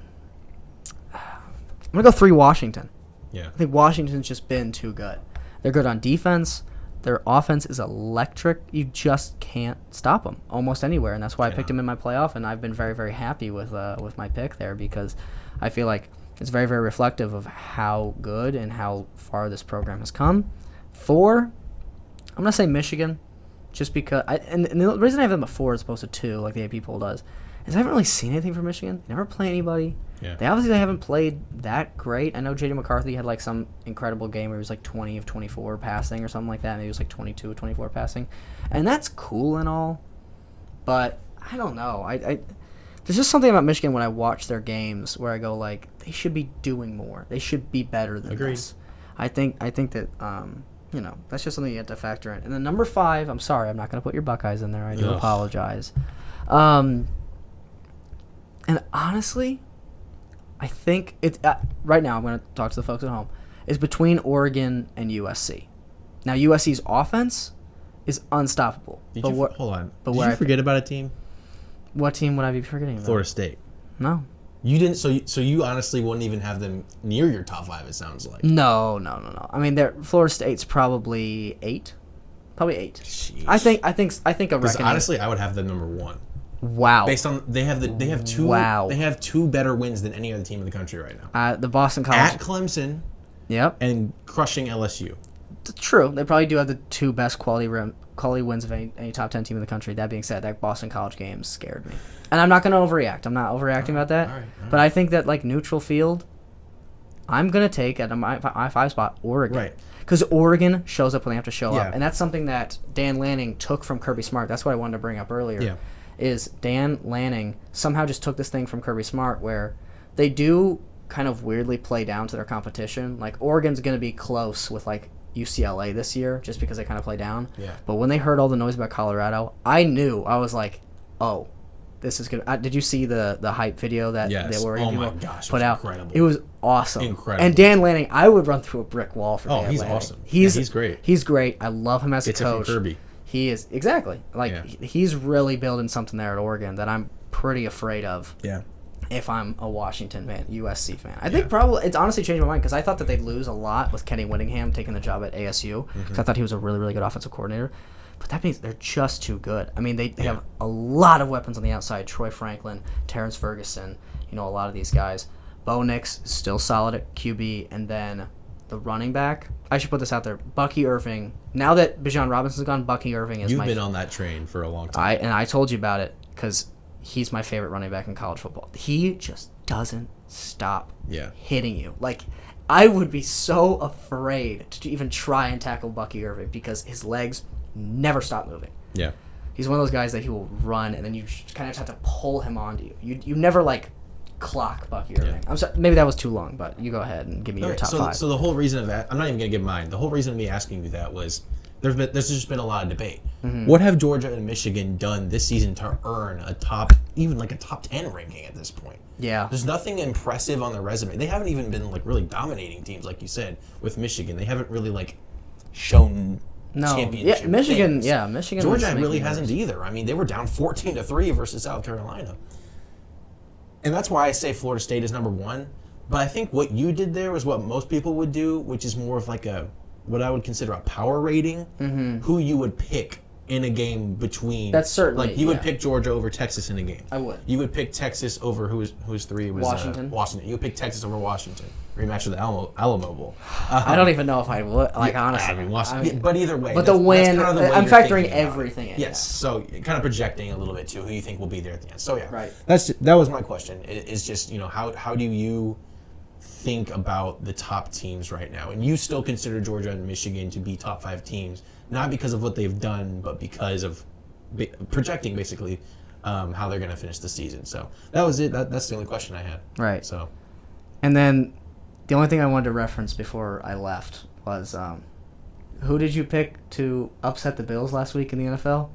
I'm gonna go 3 Washington. Yeah. I think Washington's just been too good. They're good on defense. Their offense is electric. You just can't stop them almost anywhere, and that's why I picked them in my playoff. And I've been very, very happy with my pick there because I feel like it's very, very reflective of how good and how far this program has come. 4, I'm gonna say Michigan, just because. And the reason I have them at 4 as opposed to 2, like the AP poll does, is I haven't really seen anything from Michigan. They never play anybody. Yeah. They obviously haven't played that great. I know J.D. McCarthy had like some incredible game where he was like 20 of 24 passing or something like that. Maybe he was like 22 of 24 passing. And that's cool and all. But I don't know. There's just something about Michigan when I watch their games where I go like, they should be doing more. They should be better than Agreed. this. I think that, that's just something you have to factor in. And then number 5, I'm sorry, I'm not going to put your Buckeyes in there. I do apologize. And honestly, I think it's right now. I'm going to talk to the folks at home. It's between Oregon and USC. Now USC's offense is unstoppable. Hold on. but Did where you I forget about a team? What team would I be forgetting about? Florida State. No. You didn't. So you honestly wouldn't even have them near your top 5. It sounds like. No. I mean, Florida State's probably 8. Probably 8. Sheesh. I think a Because reckoning. honestly, I would have them number 1. Wow. Based on they have 2. Wow. They have 2 better wins than any other team in the country right now. The Boston College. At Clemson. Yep. And crushing LSU. True. They probably do have the 2 best quality wins of any top 10 team in the country. That being said, that Boston College game scared me. And I'm not going to overreact. I'm not overreacting about that. All right. But I think that, like, neutral field, I'm going to take at my 5 spot Oregon. Right. Because Oregon shows up when they have to show Yeah. up. And that's something that Dan Lanning took from Kirby Smart. That's what I wanted to bring up earlier. Yeah. Is Dan Lanning somehow just took this thing from Kirby Smart where they do kind of weirdly play down to their competition. Like, Oregon's going to be close with, like, UCLA this year just because they kind of play down. Yeah. But when they heard all the noise about Colorado, I was like, oh, this is good. Did you see the hype video that Yes. the Oregon Oh my people gosh, it put was out? incredible. It was awesome. Incredible. And Dan Lanning, I would run through a brick wall for Dan he's Lanning. awesome. He's great. He's great. I love him as Gets a it from coach. Kirby. He is exactly like Yeah. he's really building something there at Oregon that I'm pretty afraid of. Yeah. If I'm a Washington fan, USC fan, I think probably it's honestly changed my mind because I thought that they'd lose a lot with Kenny Whittingham taking the job at ASU because I thought he was a really, really good offensive coordinator. But that means they're just too good. I mean, they have a lot of weapons on the outside. Troy Franklin, Terrence Ferguson, a lot of these guys. Bo Nix is still solid at QB, and then the running back. I should put this out there. Bucky Irving. Now that Bijan Robinson's gone, Bucky Irving is You've been on that train for a long time. I told you about it because he's my favorite running back in college football. He just doesn't stop hitting you. Like, I would be so afraid to even try and tackle Bucky Irving because his legs never stop moving. Yeah. He's one of those guys that he will run and then you kind of have to pull him onto you. You never like clock Bucky Irving. Yeah. I'm sorry, maybe that was too long, but you go ahead and give me your top 5. So the whole reason of that, I'm not even gonna give mine. The whole reason of me asking you that was there's just been a lot of debate. Mm-hmm. What have Georgia and Michigan done this season to earn a top 10 ranking at this point? Yeah. There's nothing impressive on their resume. They haven't even been like really dominating teams like you said with Michigan. They haven't really like shown championship. Yeah, Michigan. things. Yeah, Michigan. Georgia really hasn't either. I mean, they were down 14-3 versus South Carolina, and that's why I say Florida State is number 1. But I think what you did there was what most people would do, which is more of like what I would consider a power rating. Mm-hmm. Who you would pick in a game between. That's certainly like you would pick Georgia over Texas in a game. I would. You would pick Texas over who's 3 was Washington. Washington. You would pick Texas over Washington. Rematch of the Alamo Bowl. I don't even know if I would. Like, honestly. I mean, Washington. But either way. But that's the win, kind of the way I'm you're factoring thinking about everything it. in. Yes. So kind of projecting a little bit too who you think will be there at the end. So yeah. Right. That was my question. Is just how do you think about the top teams right now? And you still consider Georgia and Michigan to be top 5 teams, not because of what they've done, but because of projecting basically how they're going to finish the season. So that was it. That's the only question I had. Right. So, and then the only thing I wanted to reference before I left was Who did you pick to upset the Bills last week in the NFL?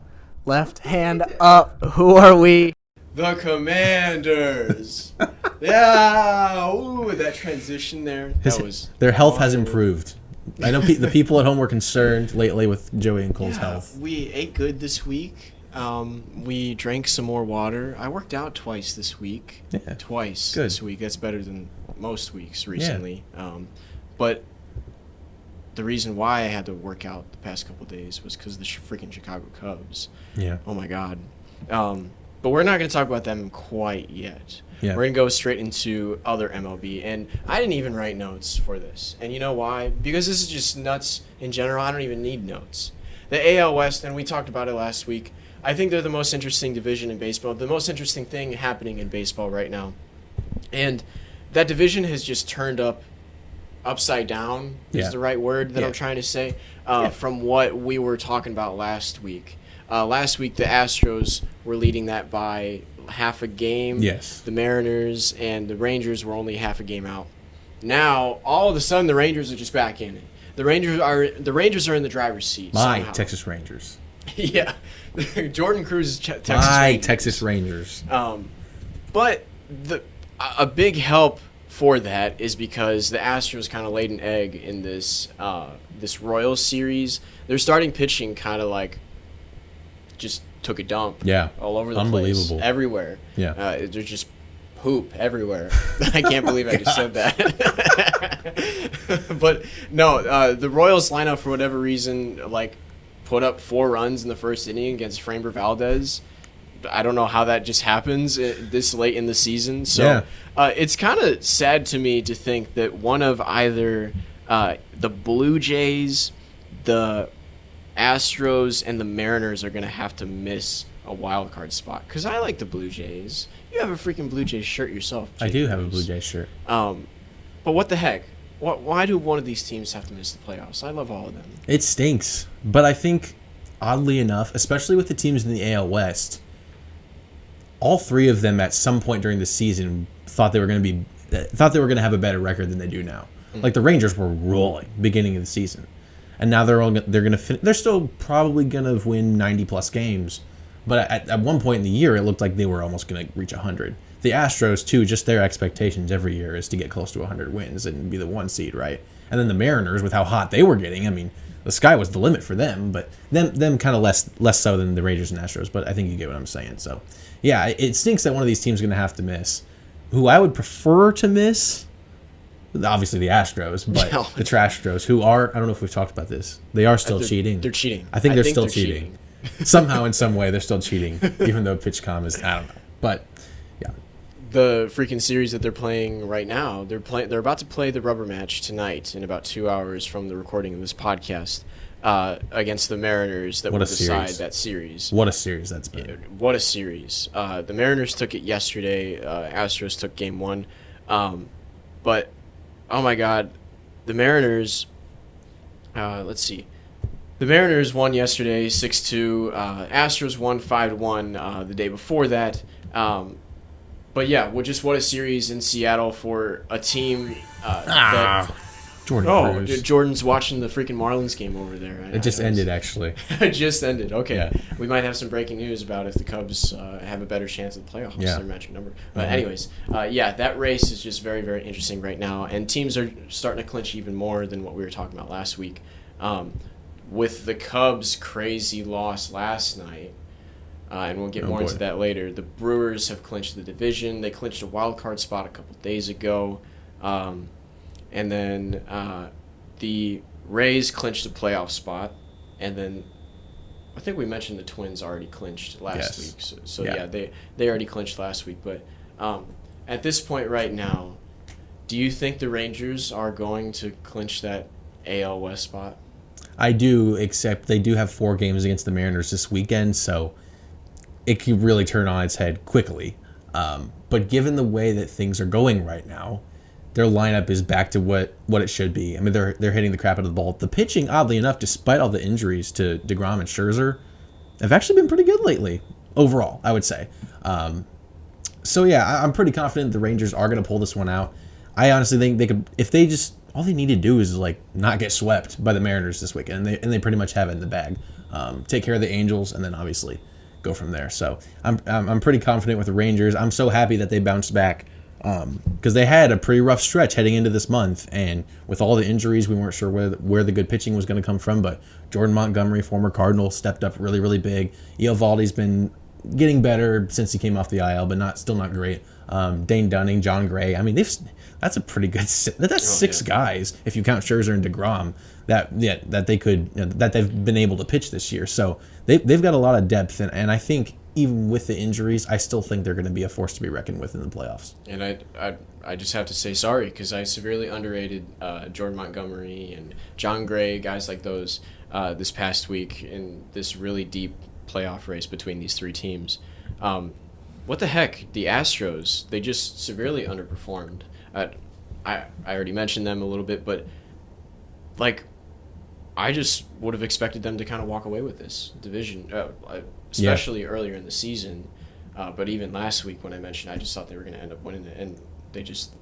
Left hand up. Who are we? The Commanders. Yeah. Ooh, that transition there. Their health has improved. I know the people at home were concerned lately with Joey and Cole's health. We ate good this week. We drank some more water. I worked out twice this week. Yeah. Twice Good. this week. That's better than most weeks recently. But the reason why I had to work out the past couple of days was because of the freaking Chicago Cubs. Yeah. Oh, my God. But we're not going to talk about them quite yet. Yeah. We're going to go straight into other MLB. And I didn't even write notes for this. And you know why? Because this is just nuts in general. I don't even need notes. The AL West, and we talked about it last week, I think they're the most interesting division in baseball, the most interesting thing happening in baseball right now. And that division has just turned upside down is the right word that I'm trying to say, from what we were talking about last week. Last week, the Astros were leading that by half a game. Yes. The Mariners and the Rangers were only half a game out. Now, all of a sudden, the Rangers are just back in it. The Rangers are in the driver's seat. My somehow. Texas Rangers. Yeah. Jordan Cruz's Texas My Rangers. Texas Rangers. But a big help for that is because the Astros kind of laid an egg in this Royals series. Their starting pitching kind of like just took a dump. Yeah. All over the Unbelievable. place. Everywhere. Yeah. There's just poop everywhere. I can't believe I just said that. But no, the Royals lineup for whatever reason like put up 4 runs in the first inning against Framber Valdez. I don't know how that just happens this late in the season. So it's kind of sad to me to think that one of either the Blue Jays, the Astros, and the Mariners are going to have to miss a wild card spot. Because I like the Blue Jays. You have a freaking Blue Jays shirt yourself. I do have a Blue Jays shirt. But what the heck? Why do one of these teams have to miss the playoffs? I love all of them. It stinks. But I think, oddly enough, especially with the teams in the AL West, all 3 of them at some point during the season thought they were going to have a better record than they do now. Like the Rangers were rolling beginning of the season, and now they're still probably going to win 90+ games, but at one point in the year it looked like they were almost going to reach 100. The Astros too, just their expectations every year is to get close to 100 wins and be the 1 seed, right? And then the Mariners, with how hot they were getting, I mean, the sky was the limit for them, but them kind of less so than the Rangers and Astros. But I think you get what I'm saying. So, yeah, it stinks that one of these teams is going to have to miss. Who I would prefer to miss, obviously the Astros, but the Trash-Stros, who are, I don't know if we've talked about this, they are still cheating. They're cheating. I think they're still cheating. Somehow, in some way, they're still cheating, even though PitchCom is, I don't know. But, yeah. The freaking series that they're playing right now, they're about to play the rubber match tonight in about 2 hours from the recording of this podcast against the Mariners that will decide that series. What a series that's been. What a series. The Mariners took it yesterday. Astros took game 1. But, oh my God, the Mariners, let's see. The Mariners won yesterday 6-2. Astros won 5-1 the day before that. But yeah, what a series in Seattle for a team that Jordan Cruz. Jordan's watching the freaking Marlins game over there. It just ended, actually. It just ended. Okay. Yeah. We might have some breaking news about if the Cubs have a better chance at the playoffs. Yeah. Their magic number. But anyways, that race is just very, very interesting right now. And teams are starting to clinch even more than what we were talking about last week. With the Cubs' crazy loss last night, and we'll get more into that later, the Brewers have clinched the division. They clinched a wild card spot a couple days ago. And then the Rays clinched a playoff spot. And then I think we mentioned the Twins already clinched last week. So yeah, they already clinched last week. But at this point right now, do you think the Rangers are going to clinch that AL West spot? I do, except they do have 4 games against the Mariners this weekend, so it can really turn on its head quickly. But given the way that things are going right now, their lineup is back to what it should be. I mean, they're hitting the crap out of the ball. The pitching, oddly enough, despite all the injuries to DeGrom and Scherzer, have actually been pretty good lately, overall, I would say. So, yeah, I'm pretty confident the Rangers are going to pull this one out. I honestly think they could, if they just all they need to do is like not get swept by the Mariners this weekend, and they pretty much have it in the bag. Take care of the Angels, and then obviously go from there. So I'm pretty confident with the Rangers. I'm so happy that they bounced back because they had a pretty rough stretch heading into this month, and with all the injuries, we weren't sure where the good pitching was going to come from. But Jordan Montgomery, former Cardinal, stepped up really, really big. Eovaldi's been getting better since he came off the IL, but still not great. Dane Dunning, John Gray. I mean, that's a pretty good. That's six guys if you count Scherzer and DeGrom that they've been able to pitch this year. So they've got a lot of depth, and I think even with the injuries, I still think they're going to be a force to be reckoned with in the playoffs. And I just have to say sorry because I severely underrated Jordan Montgomery and John Gray, guys like those, this past week in this really deep playoff race between these three teams. What the heck? The Astros, they just severely underperformed. I already mentioned them a little bit, but like I just would have expected them to kind of walk away with this division, especially earlier in the season. But even last week when I mentioned, I just thought they were going to end up winning it, and they just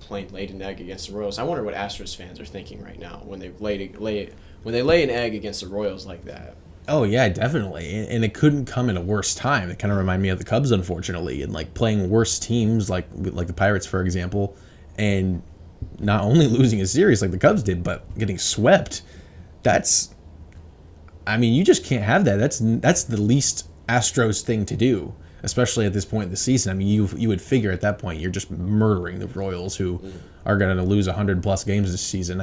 plain laid an egg against the Royals. I wonder what Astros fans are thinking right now when they lay an egg against the Royals like that. Oh yeah, definitely, and it couldn't come at a worse time. It kind of reminded me of the Cubs, unfortunately, and like playing worse teams, like the Pirates, for example, and not only losing a series like the Cubs did, but getting swept. You just can't have that. That's the least Astros thing to do, especially at this point in the season. I mean, you would figure at that point you're just murdering the Royals, who are going to lose 100+ games this season.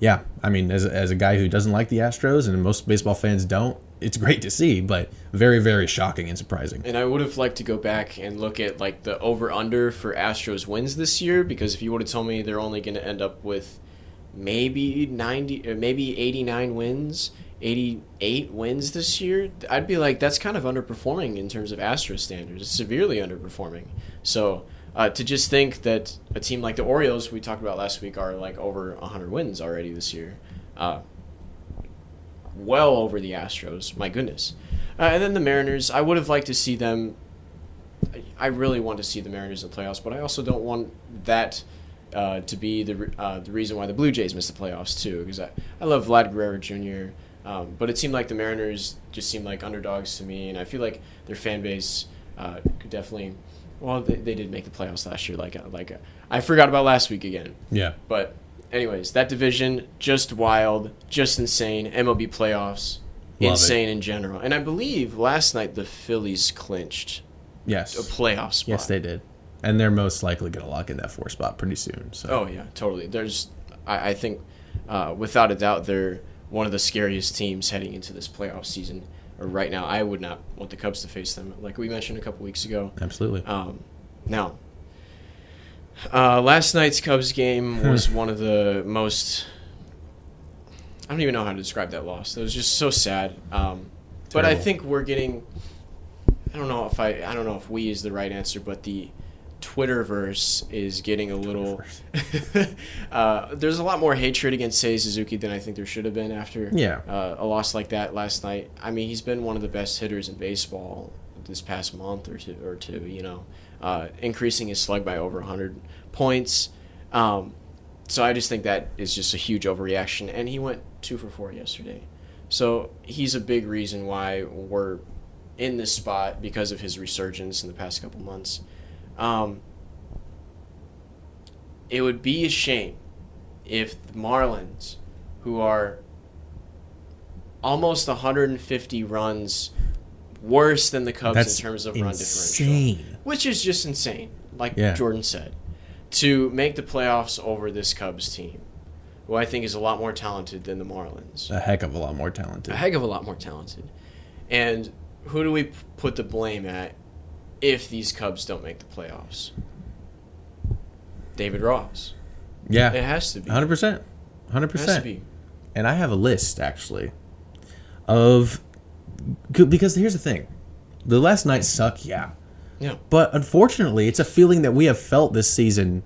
As a guy who doesn't like the Astros, and most baseball fans don't, it's great to see, but very, very shocking and surprising. And I would have liked to go back and look at like the over-under for Astros wins this year, because if you would have told me they're only going to end up with maybe 90, or maybe 89 wins, 88 wins this year, I'd be like, that's kind of underperforming in terms of Astros standards. It's severely underperforming. So to just think that a team like the Orioles, we talked about last week, are like over 100 wins already this year. Well over the Astros, my goodness. And then the Mariners, I would have liked to see them. I really want to see the Mariners in the playoffs, but I also don't want that to be the reason why the Blue Jays missed the playoffs too, because I love Vlad Guerrero Jr., but it seemed like the Mariners just seemed like underdogs to me, and I feel like their fan base could definitely. Well, they did make the playoffs last year. I forgot about last week again. Yeah. But anyways, that division, just wild, just insane. MLB playoffs, insane in general. And I believe last night the Phillies clinched a playoff spot. Yes, they did. And they're most likely going to lock in that 4 spot pretty soon. So. Oh, yeah, totally. I think, without a doubt, they're one of the scariest teams heading into this playoff season. Or right now, I would not want the Cubs to face them, like we mentioned a couple weeks ago. Absolutely. Now, last night's Cubs game was one of the most. I don't even know how to describe that loss. It was just so sad. But I think we're getting. I don't know if we is the right answer, but the Twitterverse is getting a little. There's a lot more hatred against Seiya Suzuki than I think there should have been after a loss like that last night. I mean, he's been one of the best hitters in baseball this past month or two. Increasing his slug by over 100 points. So I just think that is just a huge overreaction, and he went 2 for 4 yesterday. So he's a big reason why we're in this spot because of his resurgence in the past couple months. It would be a shame if the Marlins, who are almost 150 runs worse than the Cubs in terms of run differential, which is just insane, like Jordan said, to make the playoffs over this Cubs team, who I think is a lot more talented than the Marlins. A heck of a lot more talented. And who do we put the blame at if these Cubs don't make the playoffs? David Ross. Yeah. It has to be. 100%. 100%. It has to be. And I have a list, actually, of... Because here's the thing. The last night sucked, yeah. But unfortunately, it's a feeling that we have felt this season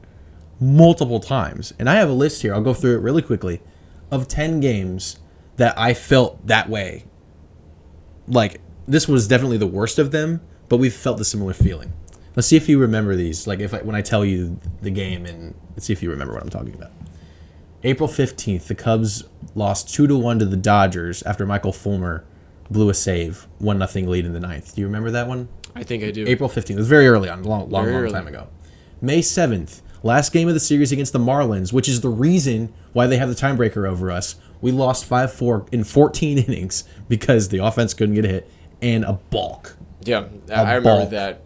multiple times. And I have a list here. I'll go through it really quickly. Of 10 games that I felt that way. Like, this was definitely the worst of them, but we've felt the similar feeling. Let's see if you remember these. Like, when I tell you the game, and let's see if you remember what I'm talking about. April 15th, the Cubs lost 2-1 to the Dodgers after Michael Fulmer blew a save, 1-0 lead in the ninth. Do you remember that one? I think I do. April 15th. It was very early on, long time ago. May 7th, last game of the series against the Marlins, which is the reason why they have the tiebreaker over us. We lost 5-4 in 14 innings because the offense couldn't get a hit and a balk. Yeah, I remember that.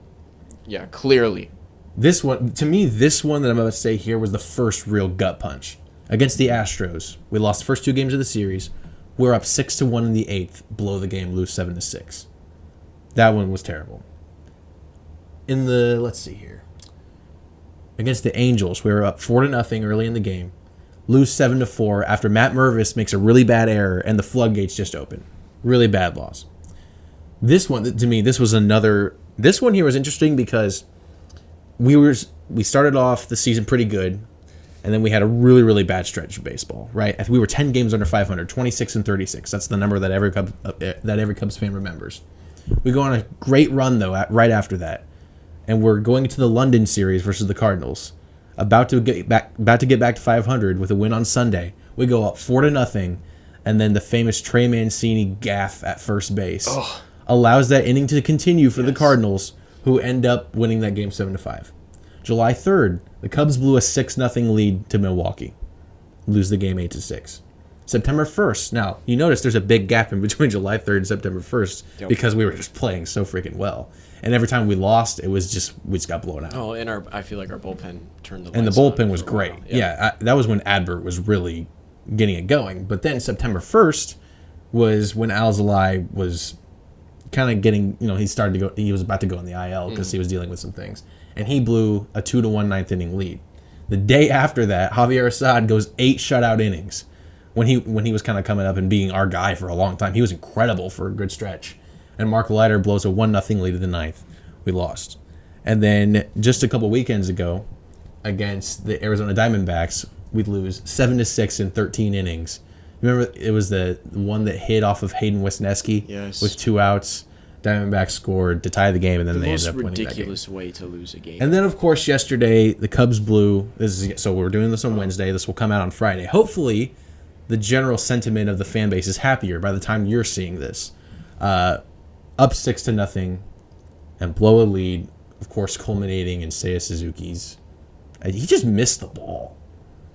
Yeah, clearly. This one, to me, this one that I'm about to say here was the first real gut punch. Against the Astros, we lost the first 2 games of the series. We're up 6-1 in the 8th, blow the game, lose 7-6. That one was terrible. Let's see here. Against the Angels, we were up 4-0 early in the game, lose 7-4 after Matt Mervis makes a really bad error and the floodgates just open. Really bad loss. This one, to me, this one here was interesting because we started off the season pretty good, and then we had a really, really bad stretch of baseball, right? We were 10 games under 500, 26-36. That's the number that every Cubs fan remembers. We go on a great run, though, right after that, and we're going to the London series versus the Cardinals, about to get back to 500 with a win on Sunday. We go up 4-0, and then the famous Trey Mancini gaffe at first base allows that inning to continue for the Cardinals, who end up winning that game 7-5. July 3rd, the Cubs blew a 6-0 lead to Milwaukee. Lose the game 8-6. September 1st. Now, you notice there's a big gap in between July 3rd and September 1st because we were just playing so freaking well. And every time we lost, we just got blown out. Oh, and I feel like our bullpen turned the lights on. And the bullpen was great. Yeah, that was when Adbert was really getting it going. But then September 1st was when Alzolay was kind of getting, he was about to go on the IL because he was dealing with some things. And he blew a 2-1 ninth inning lead. The day after that, Javier Assad goes 8 shutout innings when he was kind of coming up and being our guy for a long time. He was incredible for a good stretch. And Mark Leiter blows a 1-0 lead in the ninth. We lost. And then just a couple weekends ago, against the Arizona Diamondbacks, we'd lose 7-6 in 13 innings. Remember, it was the one that hit off of Hayden Wesneski with 2 outs. Diamondbacks scored to tie the game, and then they ended up winning that game. The most ridiculous way to lose a game. And then, of course, yesterday, the Cubs blew. So we're doing this on Wednesday. This will come out on Friday. Hopefully, the general sentiment of the fan base is happier by the time you're seeing this. Up 6-0 and blow a lead, of course, culminating in Seiya Suzuki's. He just missed the ball.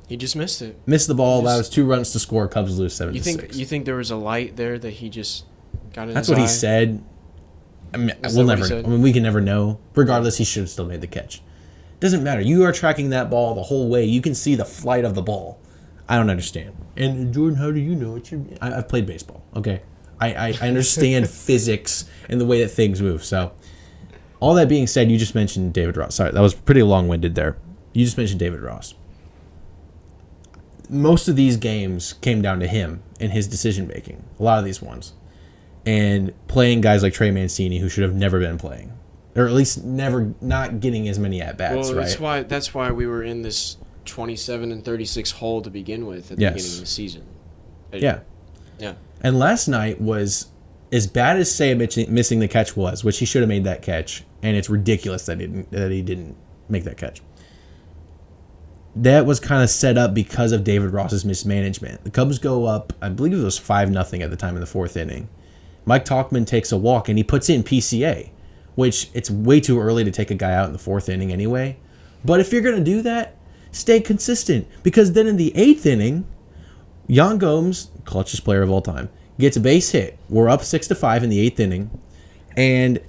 He just missed it. Missed the ball. That was 2 runs to score. Cubs lose 7-6. You think there was a light there that he just got in That's his eye? what he said. I mean, we can never know. Regardless, he should have still made the catch. Doesn't matter. You are tracking that ball the whole way. You can see the flight of the ball. I don't understand. And Jordan, how do you know? I've played baseball. Okay, I understand physics and the way that things move. So, all that being said, you just mentioned David Ross. Sorry, that was pretty long-winded there. You just mentioned David Ross. Most of these games came down to him and his decision-making. A lot of these ones. And playing guys like Trey Mancini, who should have never been playing. Or at least not getting as many at-bats, right? That's why we were in this 27-36 hole to begin with at the beginning of the season. Yeah. Yeah. And last night was as bad as Seiya missing the catch was, which he should have made that catch, and it's ridiculous that he didn't make that catch. That was kind of set up because of David Ross's mismanagement. The Cubs go up, I believe it was 5-0 at the time in the 4th inning. Mike Tauchman takes a walk, and he puts in PCA, which it's way too early to take a guy out in the 4th inning anyway. But if you're going to do that, stay consistent. Because then in the 8th inning, Yan Gomes, clutchest player of all time, gets a base hit. We're up 6-5 in the 8th inning. And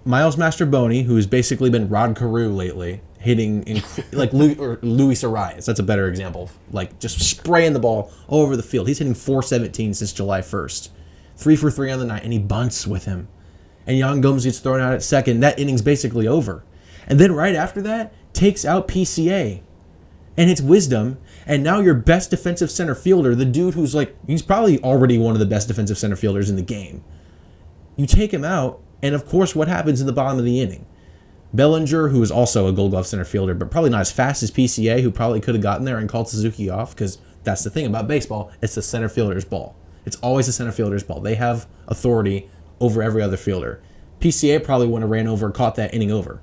Miles Mastroboni, who's basically been Rod Carew lately, hitting like Luis Arias. That's a better example. Like just spraying the ball all over the field. He's hitting .417 since July 1st. 3 for 3 on the night, and he bunts with him. And Yan Gomes gets thrown out at second. That inning's basically over. And then right after that, takes out PCA. And it's Wisdom. And now your best defensive center fielder, the dude who's he's probably already one of the best defensive center fielders in the game. You take him out, and of course, what happens in the bottom of the inning? Bellinger, who is also a Gold Glove center fielder, but probably not as fast as PCA, who probably could have gotten there and called Suzuki off, because that's the thing about baseball. It's the center fielder's ball. It's always the center fielder's ball. They have authority over every other fielder. PCA probably would have ran over and caught that inning over.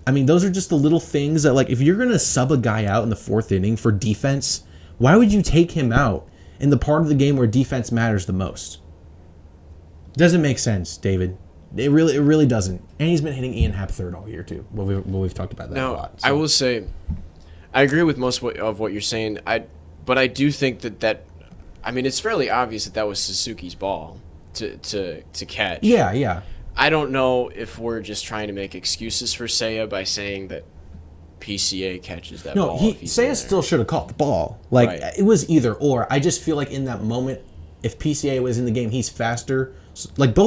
I mean, those are just the little things that, like, if you're going to sub a guy out in the 4th inning for defense, why would you take him out in the part of the game where defense matters the most? Doesn't make sense, David. It really doesn't. And he's been hitting Ian Happ third all year, too. Well, we've talked about that a lot. So. I will say, I agree with most of what you're saying, but I do think that I mean, it's fairly obvious that was Suzuki's ball to catch. Yeah. I don't know if we're just trying to make excuses for Seiya by saying that PCA catches that ball. No, Seiya still should have caught the ball. Like, right. It was either or. I just feel like in that moment, if PCA was in the game, he's faster. Like,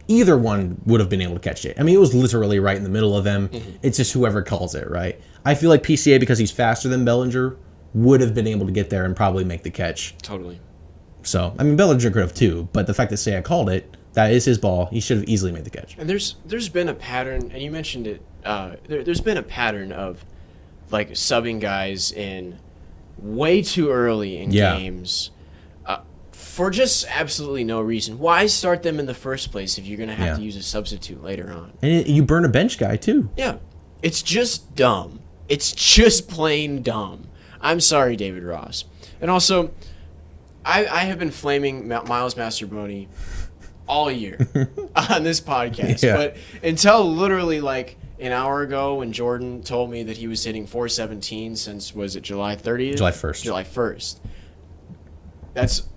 either one would have been able to catch it. I mean, it was literally right in the middle of them. Mm-hmm. It's just whoever calls it, right? I feel like PCA, because he's faster than Bellinger, would have been able to get there and probably make the catch. Totally. So, I mean, Bellinger could have too, but the fact that Seiya called it, that is his ball. He should have easily made the catch. And there's been a pattern, and you mentioned it. There's been a pattern of like subbing guys in way too early in games for just absolutely no reason. Why start them in the first place if you're going to have to use a substitute later on? And you burn a bench guy too. Yeah, it's just dumb. It's just plain dumb. I'm sorry, David Ross. And also, I have been flaming Miles Mastrobuoni all year on this podcast. Yeah. But until literally like an hour ago when Jordan told me that he was hitting 417 since, was it July 30th? July 1st. July 1st.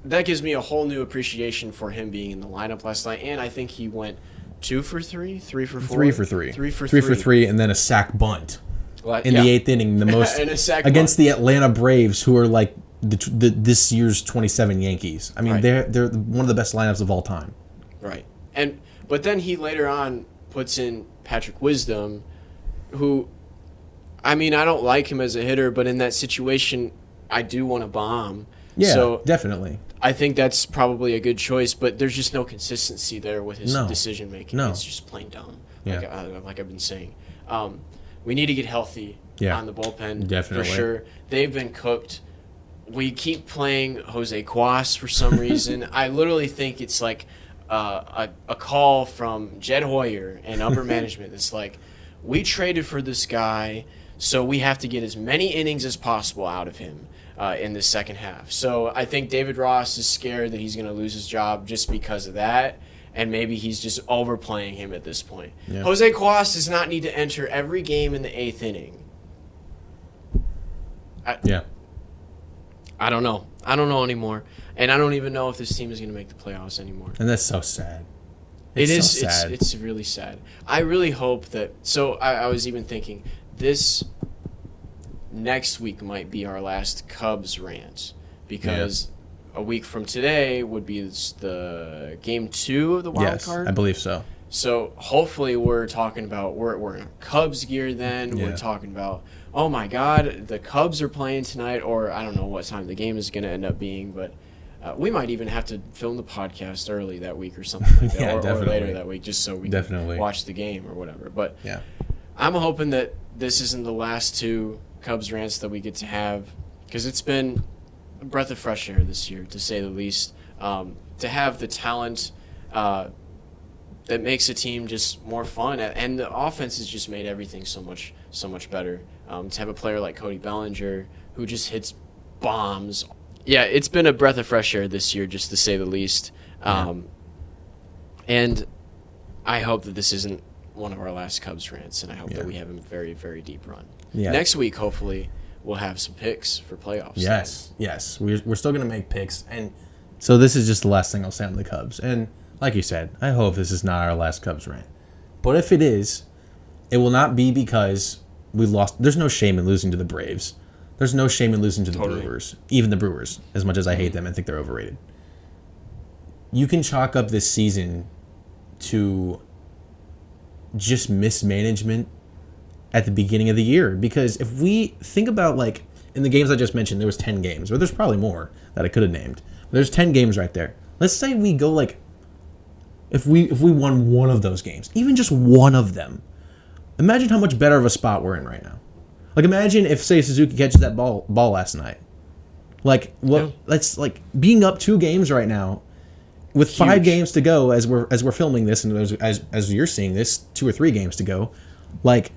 That gives me a whole new appreciation for him being in the lineup last night. And I think he went 2 for 3, 3 for 4. 3 for 3. 3 for 3 for 3, and then a sack bunt. In the 8th inning, the most against the Atlanta Braves, who are like this year's 27 Yankees. I mean, right. they're one of the best lineups of all time. Right, but then he later on puts in Patrick Wisdom, who, I mean, I don't like him as a hitter, but in that situation, I do want to bomb. Yeah, so definitely. I think that's probably a good choice, but there's just no consistency there with his decision making. No. It's just plain dumb. Yeah. Like I've been saying. We need to get healthy on the bullpen. Definitely. For sure. They've been cooked. We keep playing Jose Cuas for some reason. I literally think it's like a call from Jed Hoyer and upper management. It's like, we traded for this guy, so we have to get as many innings as possible out of him in the second half. So I think David Ross is scared that he's going to lose his job just because of that. And maybe he's just overplaying him at this point. Yeah. Jose Cuas does not need to enter every game in the 8th inning. I don't know. I don't know anymore. And I don't even know if this team is going to make the playoffs anymore. And that's so sad. It's so sad. It's really sad. I really hope that... So I was even thinking, this next week might be our last Cubs rant. Because... a week from today would be the game 2 of the wild card. Yes, I believe so. So hopefully we're talking about we're in Cubs gear then. Yeah. We're talking about, oh my God, the Cubs are playing tonight, or I don't know what time the game is going to end up being, but we might even have to film the podcast early that week or something like that, or later that week, just so we can watch the game or whatever. But I'm hoping that this isn't the last 2 Cubs rants that we get to have, because it's been a breath of fresh air this year, to say the least. To have the talent that makes a team just more fun, and the offense has just made everything so much better. To have a player like Cody Bellinger who just hits bombs. Yeah, it's been a breath of fresh air this year, just to say the least. And I hope that this isn't one of our last Cubs rants, and I hope that we have a very, very deep run. Yeah. Next week, hopefully, we'll have some picks for playoffs. Yes. We're still going to make picks. And so this is just the last thing I'll say on the Cubs. And like you said, I hope this is not our last Cubs rant. But if it is, it will not be because we lost. There's no shame in losing to the Braves. There's no shame in losing to the Brewers. Even the Brewers, as much as I hate them and think they're overrated. You can chalk up this season to just mismanagement at the beginning of the year, because if we think about, like, in the games I just mentioned, there was 10 games, or there's probably more that I could have named. But there's 10 games right there. Let's say we go, like, if we won one of those games, even just one of them, imagine how much better of a spot we're in right now. Like, imagine if, say, Suzuki catches that ball last night. Like, that's like being up 2 games right now with huge. 5 games to go as we're filming this, and as you're seeing this, 2 or 3 games to go. Like,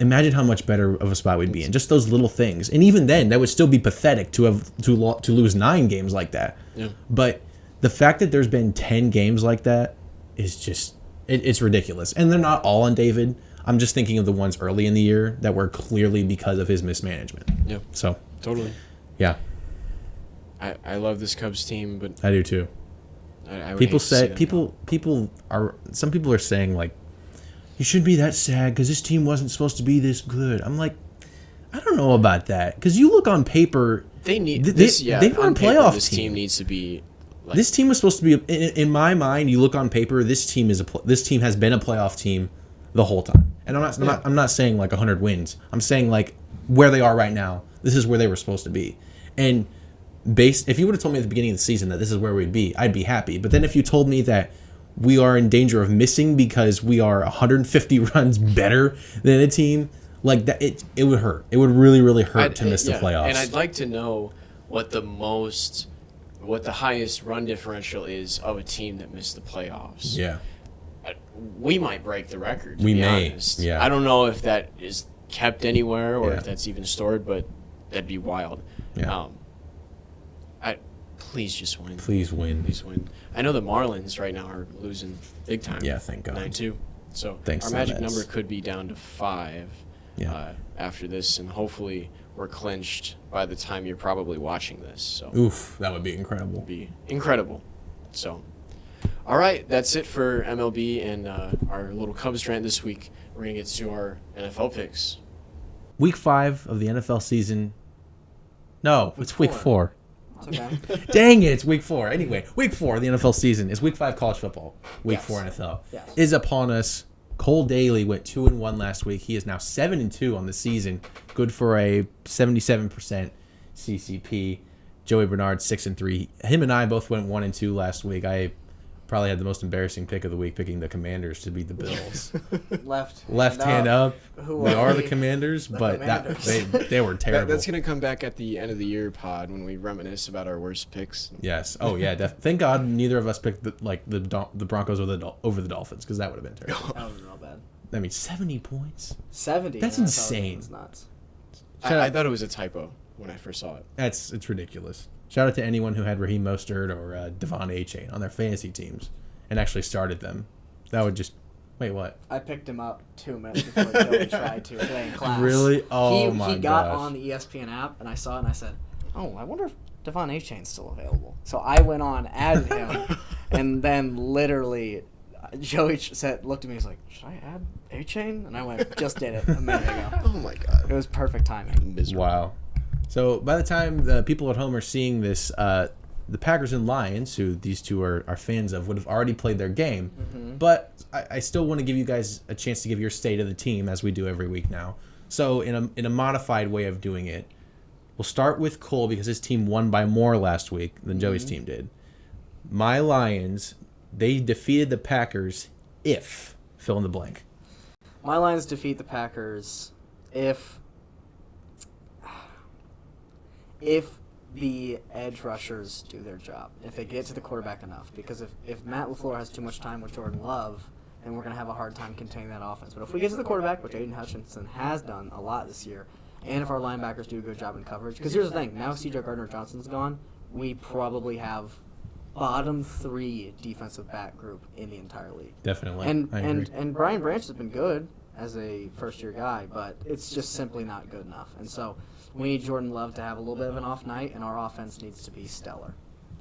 imagine how much better of a spot we'd be in. Just those little things. And even then, that would still be pathetic to lose 9 games like that. Yeah. But the fact that there's been 10 games like that is just, it's ridiculous. And they're not all on David. I'm just thinking of the ones early in the year that were clearly because of his mismanagement. Yeah. So, Totally. yeah. I love this Cubs team, but I do too. I would People hate to see say, them go. some people are saying, like, you shouldn't be that sad because this team wasn't supposed to be this good. I'm like, I don't know about that. Because you look on paper, They need they this. Yeah, they were a on paper, playoff this team. team needs to be. Like, This team was supposed to be, in my mind, you look on paper, this team has been a playoff team the whole time. And I'm not saying like 100 wins. I'm saying like where they are right now, this is where they were supposed to be. And if you would have told me at the beginning of the season that this is where we'd be, I'd be happy. But then if you told me that we are in danger of missing because we are 150 runs better than a team, like that, it would hurt. It would really, really hurt to miss the playoffs. And I'd like to know what the highest run differential is of a team that missed the playoffs. Yeah. We might break the record. To We be may, honest. yeah. I don't know if that is kept anywhere or Yeah. if that's even stored, but that'd be wild. Yeah. Please just win. Please win. Please win. I know the Marlins right now are losing big time. Yeah, thank God. 9-2. So Thanks our to the magic Mets. number could be down to 5 Yeah. after this, and hopefully we're clinched by the time you're probably watching this. So Oof, that would be incredible. be incredible. So, all right, that's it for MLB and our little Cubs rant this week. We're gonna get to our NFL picks. Week 5 of the NFL season. No, it's week 4. It's okay. Dang it, it's week 4. Anyway, week 4 of the NFL season is week 5 college football. Week Yes. 4 NFL Yes. is upon us. Cole Daly went 2-1 last week. He is now 7-2 on the season. Good for a 77% CCP. Joey Bernard 6-3. Him and I both went 1-2 last week. I probably had the most embarrassing pick of the week, picking the Commanders to beat the Bills. Left hand up. Who We are are the we? Commanders, but Commanders. they were terrible. That's gonna come back at the end of the year pod when we reminisce about our worst picks. Yes. Oh yeah. Thank God neither of us picked the Broncos over the Dolphins, because that would have been terrible. That was real bad. I mean, 70 points. 70. That's yeah, insane. It's nuts. I thought it was a typo when I first saw it. It's ridiculous. Shout out to anyone who had Raheem Mostert or Devon A-Chain on their fantasy teams and actually started them. That would just wait. What? I picked him up 2 minutes before Joey tried to today in class. Really? Oh my He got gosh. on the ESPN app, and I saw it, and I said, "Oh, I wonder if Devon A-Chain's still available." So I went on, added him, and then literally, Joey looked at me, and was like, "Should I add A-Chain?" And I went, "Just did it a minute ago." Oh my god. It was perfect timing. Miserable. Wow. So by the time the people at home are seeing this, the Packers and Lions, who these two are fans of, would have already played their game. Mm-hmm. But I still want to give you guys a chance to give your state of the team, as we do every week now. So in a modified way of doing it, we'll start with Cole because his team won by more last week than Joey's team did. My Lions, they defeated the Packers if fill in the blank. My Lions defeat the Packers if the edge rushers do their job, if they get to the quarterback enough. Because if Matt LaFleur has too much time with Jordan Love, then we're going to have a hard time containing that offense. But if we get to the quarterback, which Aiden Hutchinson has done a lot this year, and if our linebackers do a good job in coverage, because here's the thing, now C.J. Gardner-Johnson's gone, we probably have bottom 3 defensive back group in the entire league. Definitely. And I agree. and Brian Branch has been good as a first-year guy, but it's just simply not good enough. And so we need Jordan Love to have a little bit of an off night, and our offense needs to be stellar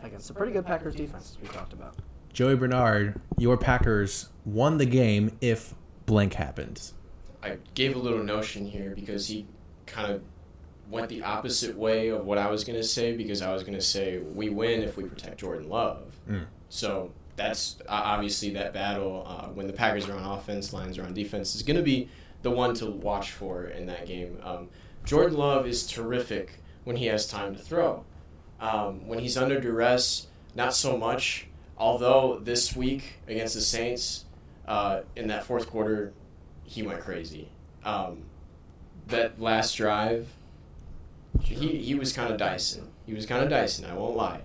against a pretty good Packers defense, as we talked about. Joey Bernard, your Packers won the game if blank happened. I gave a little notion here because he kind of went the opposite way of what I was going to say, because I was going to say we win if we protect Jordan Love. So that's obviously that battle when the Packers are on offense, Lions are on defense, is going to be the one to watch for in that game. Jordan Love is terrific when he has time to throw. When he's under duress, not so much. Although this week against the Saints, in that fourth quarter, he went crazy. That last drive, he was kind of Dyson. I won't lie.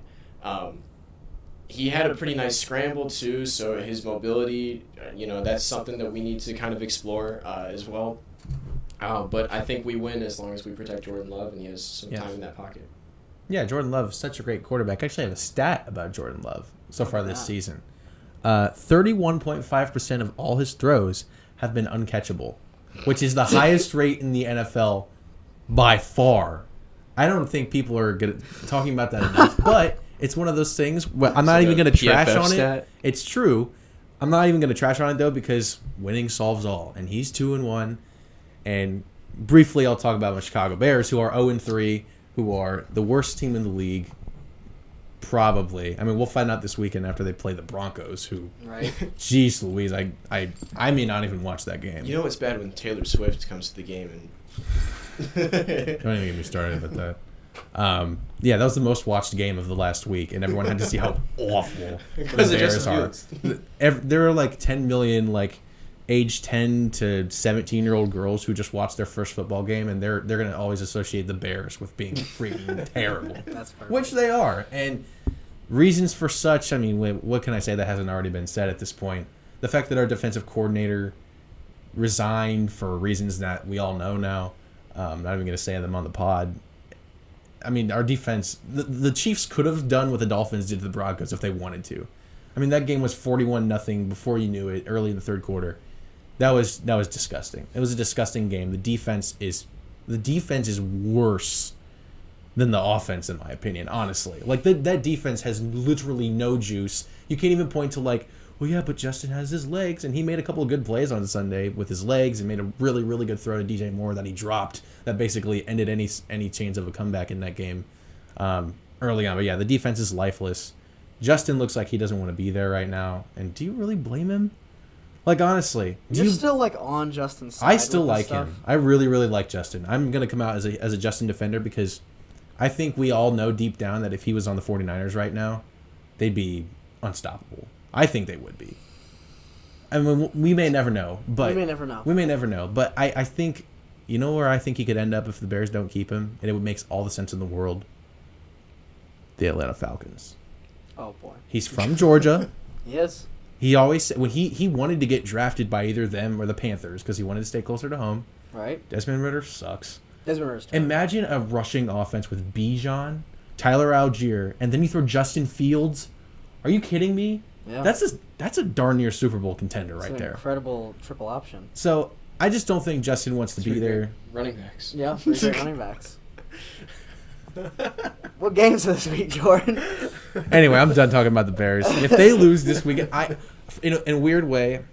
He had a pretty nice scramble too, so his mobility, that's something that we need to kind of explore as well. But I think we win as long as we protect Jordan Love and he has some Yes. time in that pocket. Yeah, Jordan Love is such a great quarterback. I actually have a stat about Jordan Love so far this Yeah. season. 31.5% of all his throws have been uncatchable, which is the highest rate in the NFL by far. I don't think people are talking about that enough, but it's one of those things. I'm not even going to trash PFF on stat. it. It's true. I'm not even going to trash on it, though, because winning solves all. And he's 2-1. And briefly, I'll talk about my Chicago Bears, who are 0-3, who are the worst team in the league, probably. I mean, we'll find out this weekend after they play the Broncos, who, Right. jeez Louise, I may not even watch that game. You know what's bad when Taylor Swift comes to the game and Don't even get me started with that. Yeah, that was the most watched game of the last week, and everyone had to see how awful the Because of Bears Justin are. Fields. There are like 10 million age 10 to 17-year-old girls who just watched their first football game, and they're going to always associate the Bears with being freaking terrible, That's perfect. which they are. And reasons for such, I mean, what can I say that hasn't already been said at this point? The fact that our defensive coordinator resigned for reasons that we all know now. I'm not even going to say them on the pod. I mean, our defense, the Chiefs could have done what the Dolphins did to the Broncos if they wanted to. I mean, that game was 41-0 before you knew it, early in the third quarter. That was disgusting. It was a disgusting game. The defense is worse than the offense, in my opinion, honestly. Like, that defense has literally no juice. You can't even point to, well, yeah, but Justin has his legs, and he made a couple of good plays on Sunday with his legs and made a really, really good throw to DJ Moore that he dropped that basically ended any chance of a comeback in that game early on. But, yeah, the defense is lifeless. Justin looks like he doesn't want to be there right now. And do you really blame him? Honestly. You're still, on Justin's side. I still with this like stuff? him. I really, really like Justin. I'm going to come out as a Justin defender because I think we all know deep down that if he was on the 49ers right now, they'd be unstoppable. I think they would be. I mean, we may never know. But We may never know. We may never know. But I think, you know where I think he could end up if the Bears don't keep him? And it would make all the sense in the world. The Atlanta Falcons. Oh, boy. He's from Georgia. He is. He always said when he wanted to get drafted by either them or the Panthers because he wanted to stay closer to home. Right? Desmond Ridder sucks. Desmond Ritter's terrible. Imagine a rushing offense with Bijan, Tyler Algier, and then you throw Justin Fields. Are you kidding me? Yeah. That's a darn near Super Bowl contender It's right an there. incredible triple option. So I just don't think Justin wants to be there. Running backs. Yeah, three great running backs. What games this week, Jordan? Anyway, I'm done talking about the Bears. If they lose this weekend, in a weird way,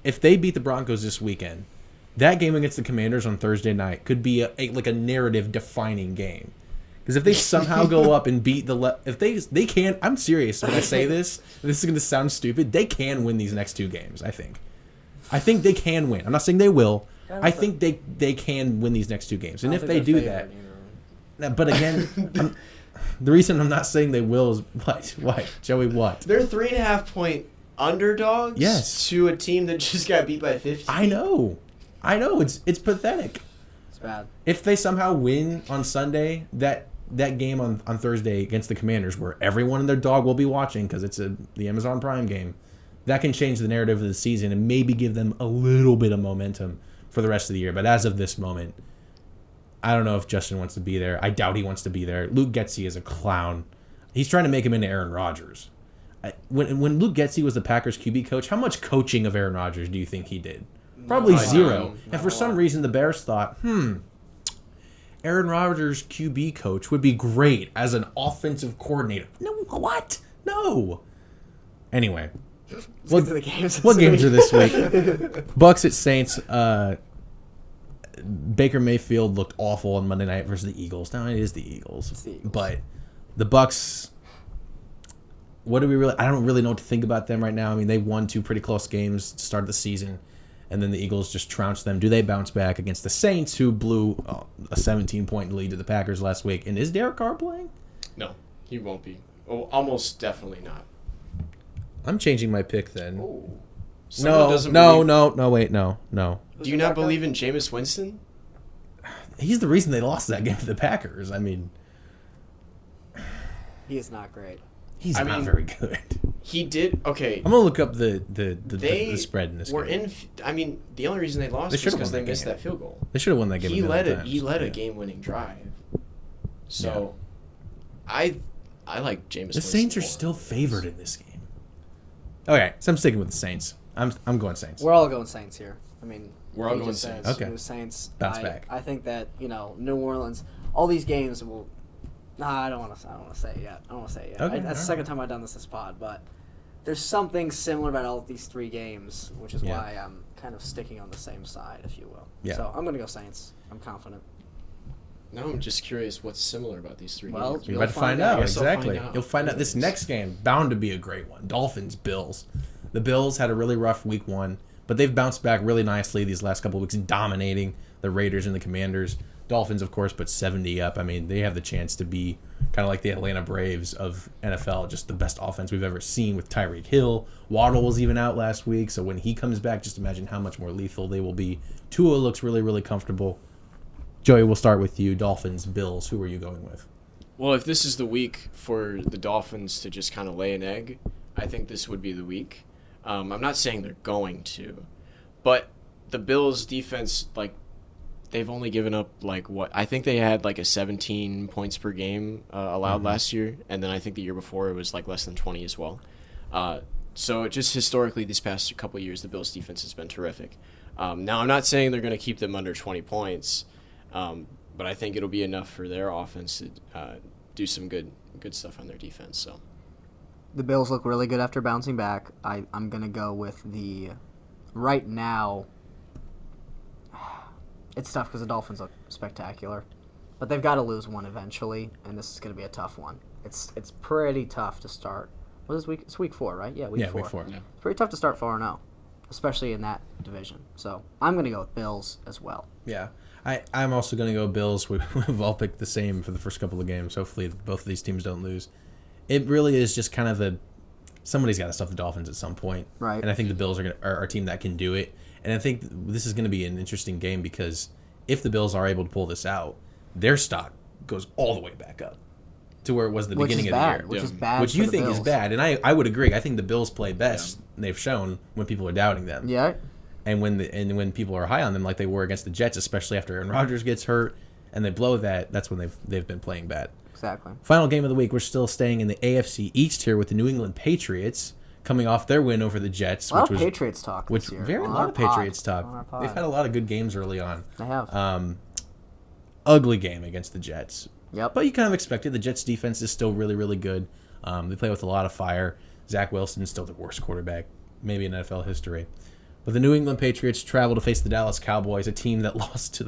if they beat the Broncos this weekend, that game against the Commanders on Thursday night could be a narrative-defining game. Because if they somehow go up and beat if they can, I'm serious when I say this. This is going to sound stupid. They can win these next two games. I think they can win. I'm not saying they will. I think they can win these next two games, and if they do that. But again, the reason I'm not saying they will is what? Joey, what? They're 3.5-point underdogs. Yes. To a team that just got beat by 50. I know. It's pathetic. It's bad. If they somehow win on Sunday, that game on Thursday against the Commanders, where everyone and their dog will be watching because it's the Amazon Prime game, that can change the narrative of the season and maybe give them a little bit of momentum for the rest of the year. But as of this moment, I don't know if Justin wants to be there. I doubt he wants to be there. Luke Getsy is a clown. He's trying to make him into Aaron Rodgers. When Luke Getsy was the Packers QB coach, how much coaching of Aaron Rodgers do you think he did? Probably zero. And for some reason, the Bears thought, Aaron Rodgers QB coach would be great as an offensive coordinator. No, what? No. Anyway, What games are this week? Bucks at Saints. Baker Mayfield looked awful on Monday night versus the Eagles. Now it is the Eagles. It's the Eagles. But the Bucks, I don't really know what to think about them right now. I mean, they won two pretty close games to start the season, and then the Eagles just trounced them. Do they bounce back against the Saints, who blew a 17-point lead to the Packers last week? And is Derek Carr playing? No, he won't be. Oh, almost definitely not. I'm changing my pick then. Oh. No. Do you not believe in Jameis Winston? He's the reason they lost that game to the Packers. I mean, He is not great. he's not very good. He did okay. I'm gonna look up the spread in this were game. the only reason they lost was should've because won they that missed game. that field goal. They should have won that game. He led it. times. He led a Yeah. game-winning drive. So, I like Jameis. The Saints are still favored in this game. Okay, so I'm sticking with the Saints. I'm going Saints. We're all going Saints here. I mean, We're all he going just Saints. says Okay. it was Saints. Bounce back. I think that New Orleans, all these games will. Nah, I don't want to say it yet. Okay, That's the all second time I've done this pod, but there's something similar about all of these 3 games, which is Yeah. why I'm kind of sticking on the same side, if you will. Yeah. So I'm gonna go Saints. I'm confident. Now I'm just curious what's similar about these 3 Well, games. You're about to find out. Yes, I'll Exactly. find out. You'll find out this next game. Bound to be a great one. Dolphins, Bills. The Bills had a really rough week 1, but they've bounced back really nicely these last couple of weeks, dominating the Raiders and the Commanders. Dolphins, of course, put 70 up. I mean, they have the chance to be kind of like the Atlanta Braves of NFL, just the best offense we've ever seen with Tyreek Hill. Waddle was even out last week, so when he comes back, just imagine how much more lethal they will be. Tua looks really, really comfortable. Joey, we'll start with you. Dolphins, Bills. Who are you going with? Well, if this is the week for the Dolphins to just kind of lay an egg, I think this would be the week. I'm not saying they're going to, but the Bills' defense, they've only given up, I think they had, a 17 points per game allowed last year, and then I think the year before it was, less than 20 as well. So just historically, these past couple of years, the Bills' defense has been terrific. Now, I'm not saying they're going to keep them under 20 points, but I think it'll be enough for their offense to do some good stuff on their defense. So The Bills look really good after bouncing back. I'm gonna go with the. Right now, it's tough because the Dolphins look spectacular, but they've got to lose one eventually, and this is gonna be a tough one. It's pretty tough to start. What is week? It's week 4, right? Yeah, week 4. Week 4. Yeah. It's pretty tough to start 4-0, especially in that division. So I'm gonna go with Bills as well. Yeah. I'm also going to go Bills. We've all picked the same for the first couple of games. Hopefully both of these teams don't lose. It really is just kind of somebody's got to stuff the Dolphins at some point. Right. And I think the Bills are a team that can do it. And I think this is going to be an interesting game because if the Bills are able to pull this out, their stock goes all the way back up to where it was the beginning of the year. Which is bad. Which for you the think Bills. is bad. And I would agree. I think the Bills play best. They've shown when people are doubting them. Yeah. And when people are high on them like they were against the Jets, especially after Aaron Rodgers gets hurt and they blow that's when they've been playing bad. Exactly. Final game of the week, we're still staying in the AFC East here with the New England Patriots coming off their win over the Jets. A lot of Patriots talk this year. A lot of Patriots talk. They've had a lot of good games early on. They have. Ugly game against the Jets. Yep. But you kind of expected. The Jets defense is still really, really good. They play with a lot of fire. Zach Wilson is still the worst quarterback maybe in NFL history. But the New England Patriots travel to face the Dallas Cowboys, a team that lost to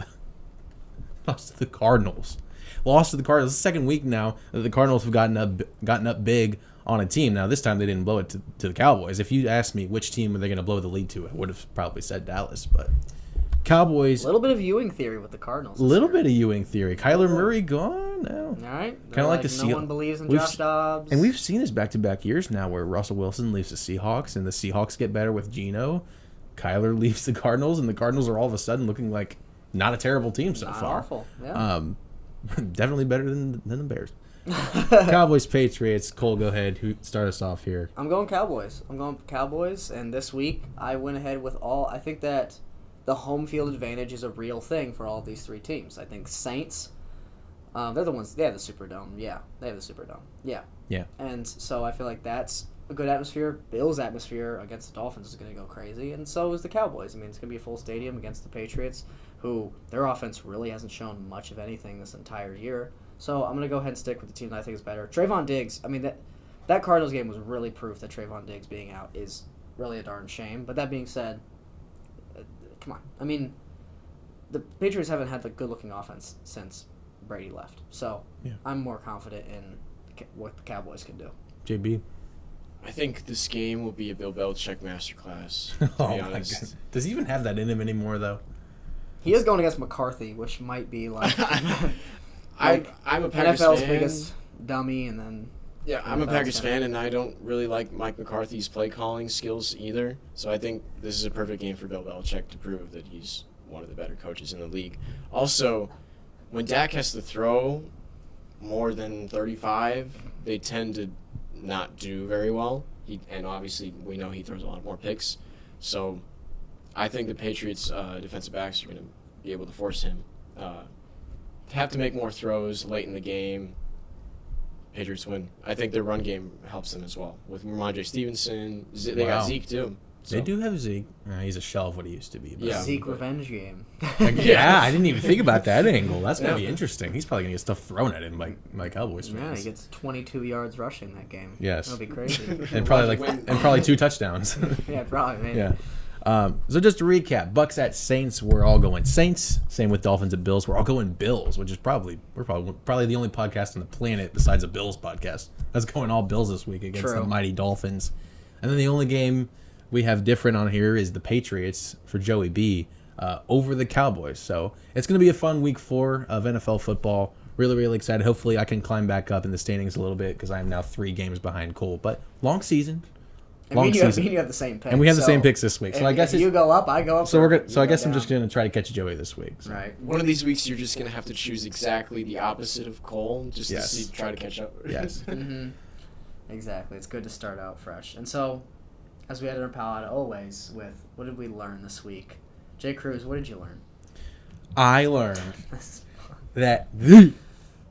the Cardinals. Lost to the Cardinals. It's the second week now that the Cardinals have gotten up big on a team. Now, this time they didn't blow it to the Cowboys. If you asked me which team are they going to blow the lead to, I would have probably said Dallas. But Cowboys... A little bit of Ewing theory with the Cardinals. A little bit of Ewing theory. Kyler Murray gone now. All right. Kind of like the No one believes in Josh Dobbs. And we've seen this back-to-back years now where Russell Wilson leaves the Seahawks and the Seahawks get better with Geno. Kyler leaves the Cardinals, and the Cardinals are all of a sudden looking like not a terrible team so Not far. awful. Yeah. Definitely better than the Bears. Cowboys, Patriots. Cole, go ahead. Start us off here. I'm going Cowboys. And this week I went ahead with all. I think that the home field advantage is a real thing for all of these 3 teams. I think Saints, they're the ones. They have the Superdome. Yeah, they have the Superdome. Yeah. Yeah. And so I feel like that's a good atmosphere. Bills' atmosphere against the Dolphins is going to go crazy, and so is the Cowboys. I mean, it's going to be a full stadium against the Patriots, who their offense really hasn't shown much of anything this entire year. So I'm going to go ahead and stick with the team that I think is better. Trayvon Diggs, I mean, that Cardinals game was really proof that Trayvon Diggs being out is really a darn shame. But that being said, come on. I mean, the Patriots haven't had the good-looking offense since Brady left. So yeah. I'm more confident in what the Cowboys can do. JB? I think this game will be a Bill Belichick masterclass, to Oh be my honest. God. Does he even have that in him anymore, though? He is going against McCarthy, which might be like, I'm a Packers NFL's fan. biggest dummy, and then Yeah, I'm a NFL's Packers gonna- fan, and I don't really like Mike McCarthy's play calling skills either. So I think this is a perfect game for Bill Belichick to prove that he's one of the better coaches in the league. Also, when Dak has to throw more than 35, they tend to not do very well. And obviously we know he throws a lot more picks. So I think the Patriots defensive backs are going to be able to force him to have to make more throws late in the game. Patriots win. I think their run game helps them as well. With Ramondre Stevenson, they got Zeke too. So. They do have Zeke. He's a shell of what he used to be. Yeah. Zeke revenge game. Yeah, I didn't even think about that angle. That's going to be interesting. He's probably going to get stuff thrown at him by Cowboys fans. Yeah, he gets 22 yards rushing that game. Yes. That'll be crazy. And probably 2 touchdowns. Yeah, probably. Maybe. Yeah. So just to recap, Bucks at Saints, we're all going Saints. Same with Dolphins at Bills. We're all going Bills, which is probably the only podcast on the planet besides a Bills podcast that's going all Bills this week against the mighty Dolphins. And then the only game we have different on here is the Patriots for Joey B over the Cowboys. So it's going to be a fun week 4 of NFL football. Really, really excited. Hopefully I can climb back up in the standings a little bit because I am now 3 games behind Cole. But long season. You have the same picks. And we have the same picks this week. So I guess if you go up, I go up. So I guess I'm just going to try to catch Joey this week. So. Right. One of these weeks you're just going to have to choose exactly the opposite of Cole just to try to catch up. Yes. Mm-hmm. Exactly. It's good to start out fresh. And so, as we had our palette always with, what did we learn this week? Jay Cruz, what did you learn? I learned that the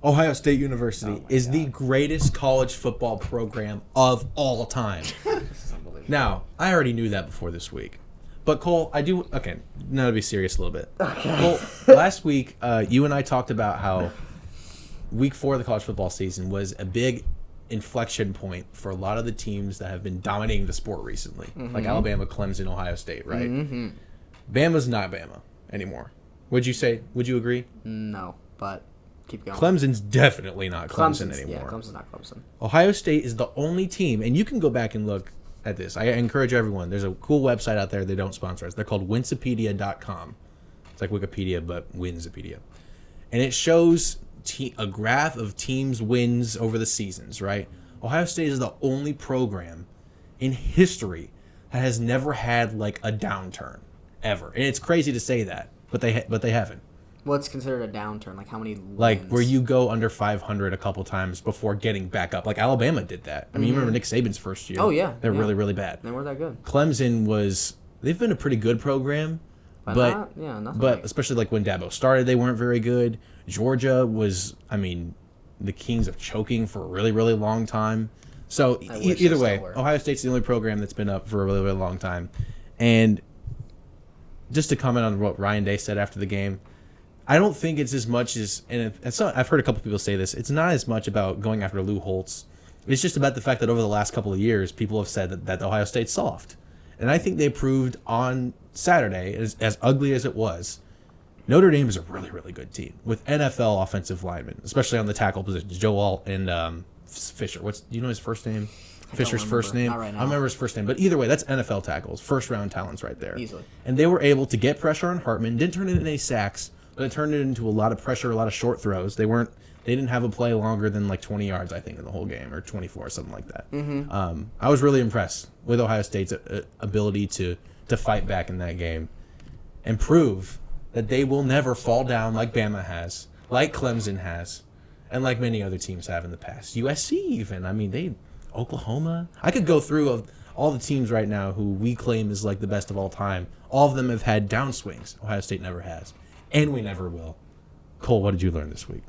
Ohio State University is the greatest college football program of all time. This is unbelievable. Now, I already knew that before this week. But Cole, okay, now to be serious a little bit. Okay. Cole, last week, you and I talked about how week 4 of the college football season was a big inflection point for a lot of the teams that have been dominating the sport recently, like Alabama, Clemson, Ohio State, right? Mm-hmm. Bama's not Bama anymore. Would you say? Would you agree? No, but keep going. Clemson's definitely not Clemson anymore. Yeah, Clemson's not Clemson. Ohio State is the only team, and you can go back and look at this. I encourage everyone. There's a cool website out there. They don't sponsor us. They're called Wincipedia.com. It's like Wikipedia, but Winsipedia. And it shows a graph of teams' wins over the seasons, right? Ohio State is the only program in history that has never had like a downturn ever. And it's crazy to say that, but they haven't. What's considered a downturn? Like how many wins? Like where you go under 500 a couple times before getting back up. Like Alabama did that. I mean, you remember Nick Saban's first year. Oh, yeah. They're really, really bad. They weren't that good. Clemson they've been a pretty good program. But especially like when Dabo started, they weren't very good. Georgia was, the kings of choking for a really, really long time. So either way, Ohio State's the only program that's been up for a really, really long time. And just to comment on what Ryan Day said after the game, I don't think it's as much as, and I've heard a couple people say this, it's not as much about going after Lou Holtz. It's just about the fact that over the last couple of years, people have said that Ohio State's soft. And I think they proved on Saturday, as ugly as it was, Notre Dame is a really, really good team with NFL offensive linemen, especially on the tackle positions. Joe Alt and Fisher. Do you know his first name? Fisher's first name? Not right now. I don't remember his first name. But either way, that's NFL tackles. First-round talents right there. Easily. And they were able to get pressure on Hartman. Didn't turn it into any sacks, but it turned it into a lot of pressure, a lot of short throws. They didn't have a play longer than like 20 yards, I think, in the whole game, or 24, something like that. Mm-hmm. I was really impressed with Ohio State's ability to fight back in that game and prove that they will never fall down like Bama has, like Clemson has, and like many other teams have in the past. USC even. Oklahoma. I could go through of all the teams right now who we claim is like the best of all time. All of them have had downswings. Ohio State never has. And we never will. Cole, what did you learn this week?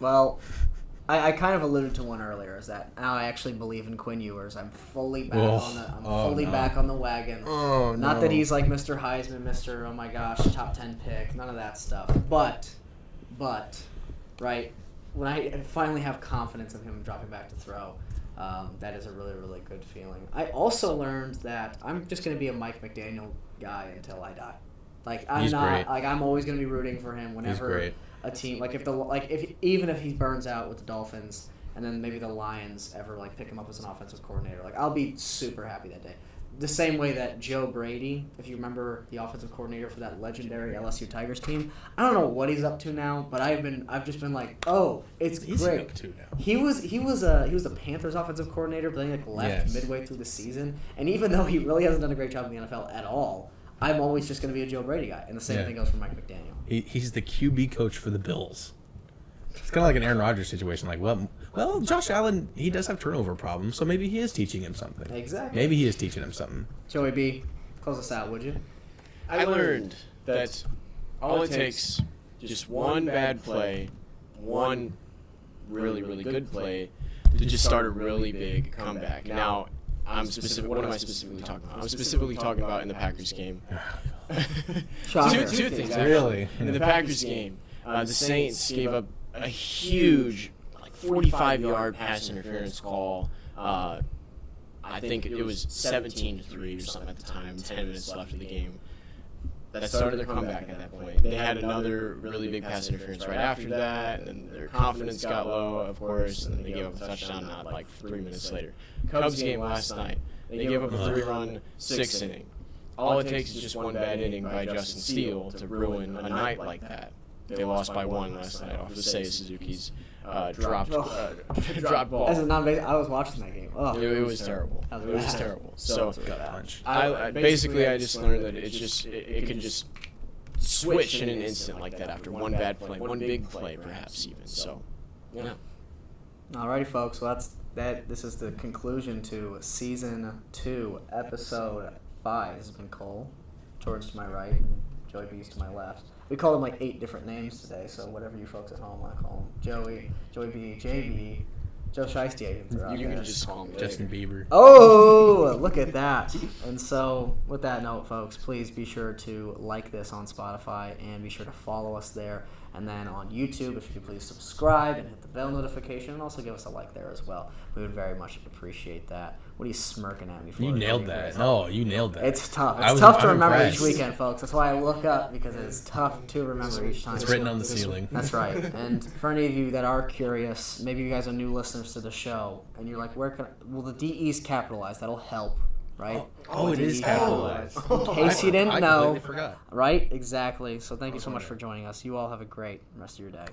Well, I kind of alluded to one earlier, is that now I actually believe in Quinn Ewers. I'm fully back back on the wagon. Oh, no. Not that he's like Mr. Heisman, Mr. oh my gosh, top 10 pick, none of that stuff. But, right, when I finally have confidence in him dropping back to throw, that is a really, really good feeling. I also learned that I'm just going to be a Mike McDaniel guy until I die. Like I'm always going to be rooting for him whenever a team even if he burns out with the Dolphins and then maybe the Lions ever like pick him up as an offensive coordinator, like I'll be super happy that day. The same way that Joe Brady, if you remember the offensive coordinator for that legendary LSU Tigers team, I don't know what he's up to now, but I've just been like, oh, it's great. He's up to now? He was the Panthers offensive coordinator, but then he left midway through the season, and even though he really hasn't done a great job in the NFL at all, I'm always just going to be a Joe Brady guy, and the same thing goes for Mike McDaniel. He's the QB coach for the Bills. It's kind of like an Aaron Rodgers situation. Like, what Well, Josh Allen, he does have turnover problems, so maybe he is teaching him something. Exactly. Maybe he is teaching him something. Joey B, close us out, would you? I learned that all it takes, just one bad play, one really, really good play, to just start a really big comeback. Now, what am I specifically talking about? I'm specifically talking about in the Packers game. Shocker. Two things, actually. Really? In the Packers game, the Saints gave up a huge, 45-yard pass interference call. I think it was 17-3 or something at the time, 10 minutes left of the game. That started their comeback at that point. They had another really big pass interference right after that, and then their confidence got low, of course, and then they gave up a touchdown not 3 minutes later. Cubs game last night, they gave up a 3-run, 6th inning. All it takes is just one bad inning by Justin Steele to ruin a night like that. They lost by 1 last night off of Seiya Suzuki's dropped ball. As a non-basic, I was watching that game. Oh. It was terrible. That It was bad. terrible. So Gut punch. I just learned that it can just switch in an instant like that after one bad play, one big play perhaps even. So, yeah. Alrighty, folks. Well, this is the conclusion to Season 2, Episode 5. This has been Cole, George to my right, and Joey B's to my left. We called him 8 different names today, so whatever you folks at home want to call him. Joey B, JB, Joe Shiesty, I even threw out You there. can just call me Justin Bieber. Oh, look at that. And so, with that note, folks, please be sure to like this on Spotify and be sure to follow us there. And then on YouTube, if you could please subscribe and hit the bell notification and also give us a like there as well. We would very much appreciate that. What are you smirking at me for? You nailed that. No, you nailed that. It's tough. I It's was- tough to I'm remember impressed. each weekend, folks. That's why I look up, because it's tough to remember each time. It's written on the ceiling. That's right. And for any of you that are curious, maybe you guys are new listeners to the show, and you're like, well, the DE's capitalized. That'll help, right? Oh, it is DE capitalized. In case you didn't I know. completely forgot. Right? Exactly. So thank you so much for joining us. You all have a great rest of your day.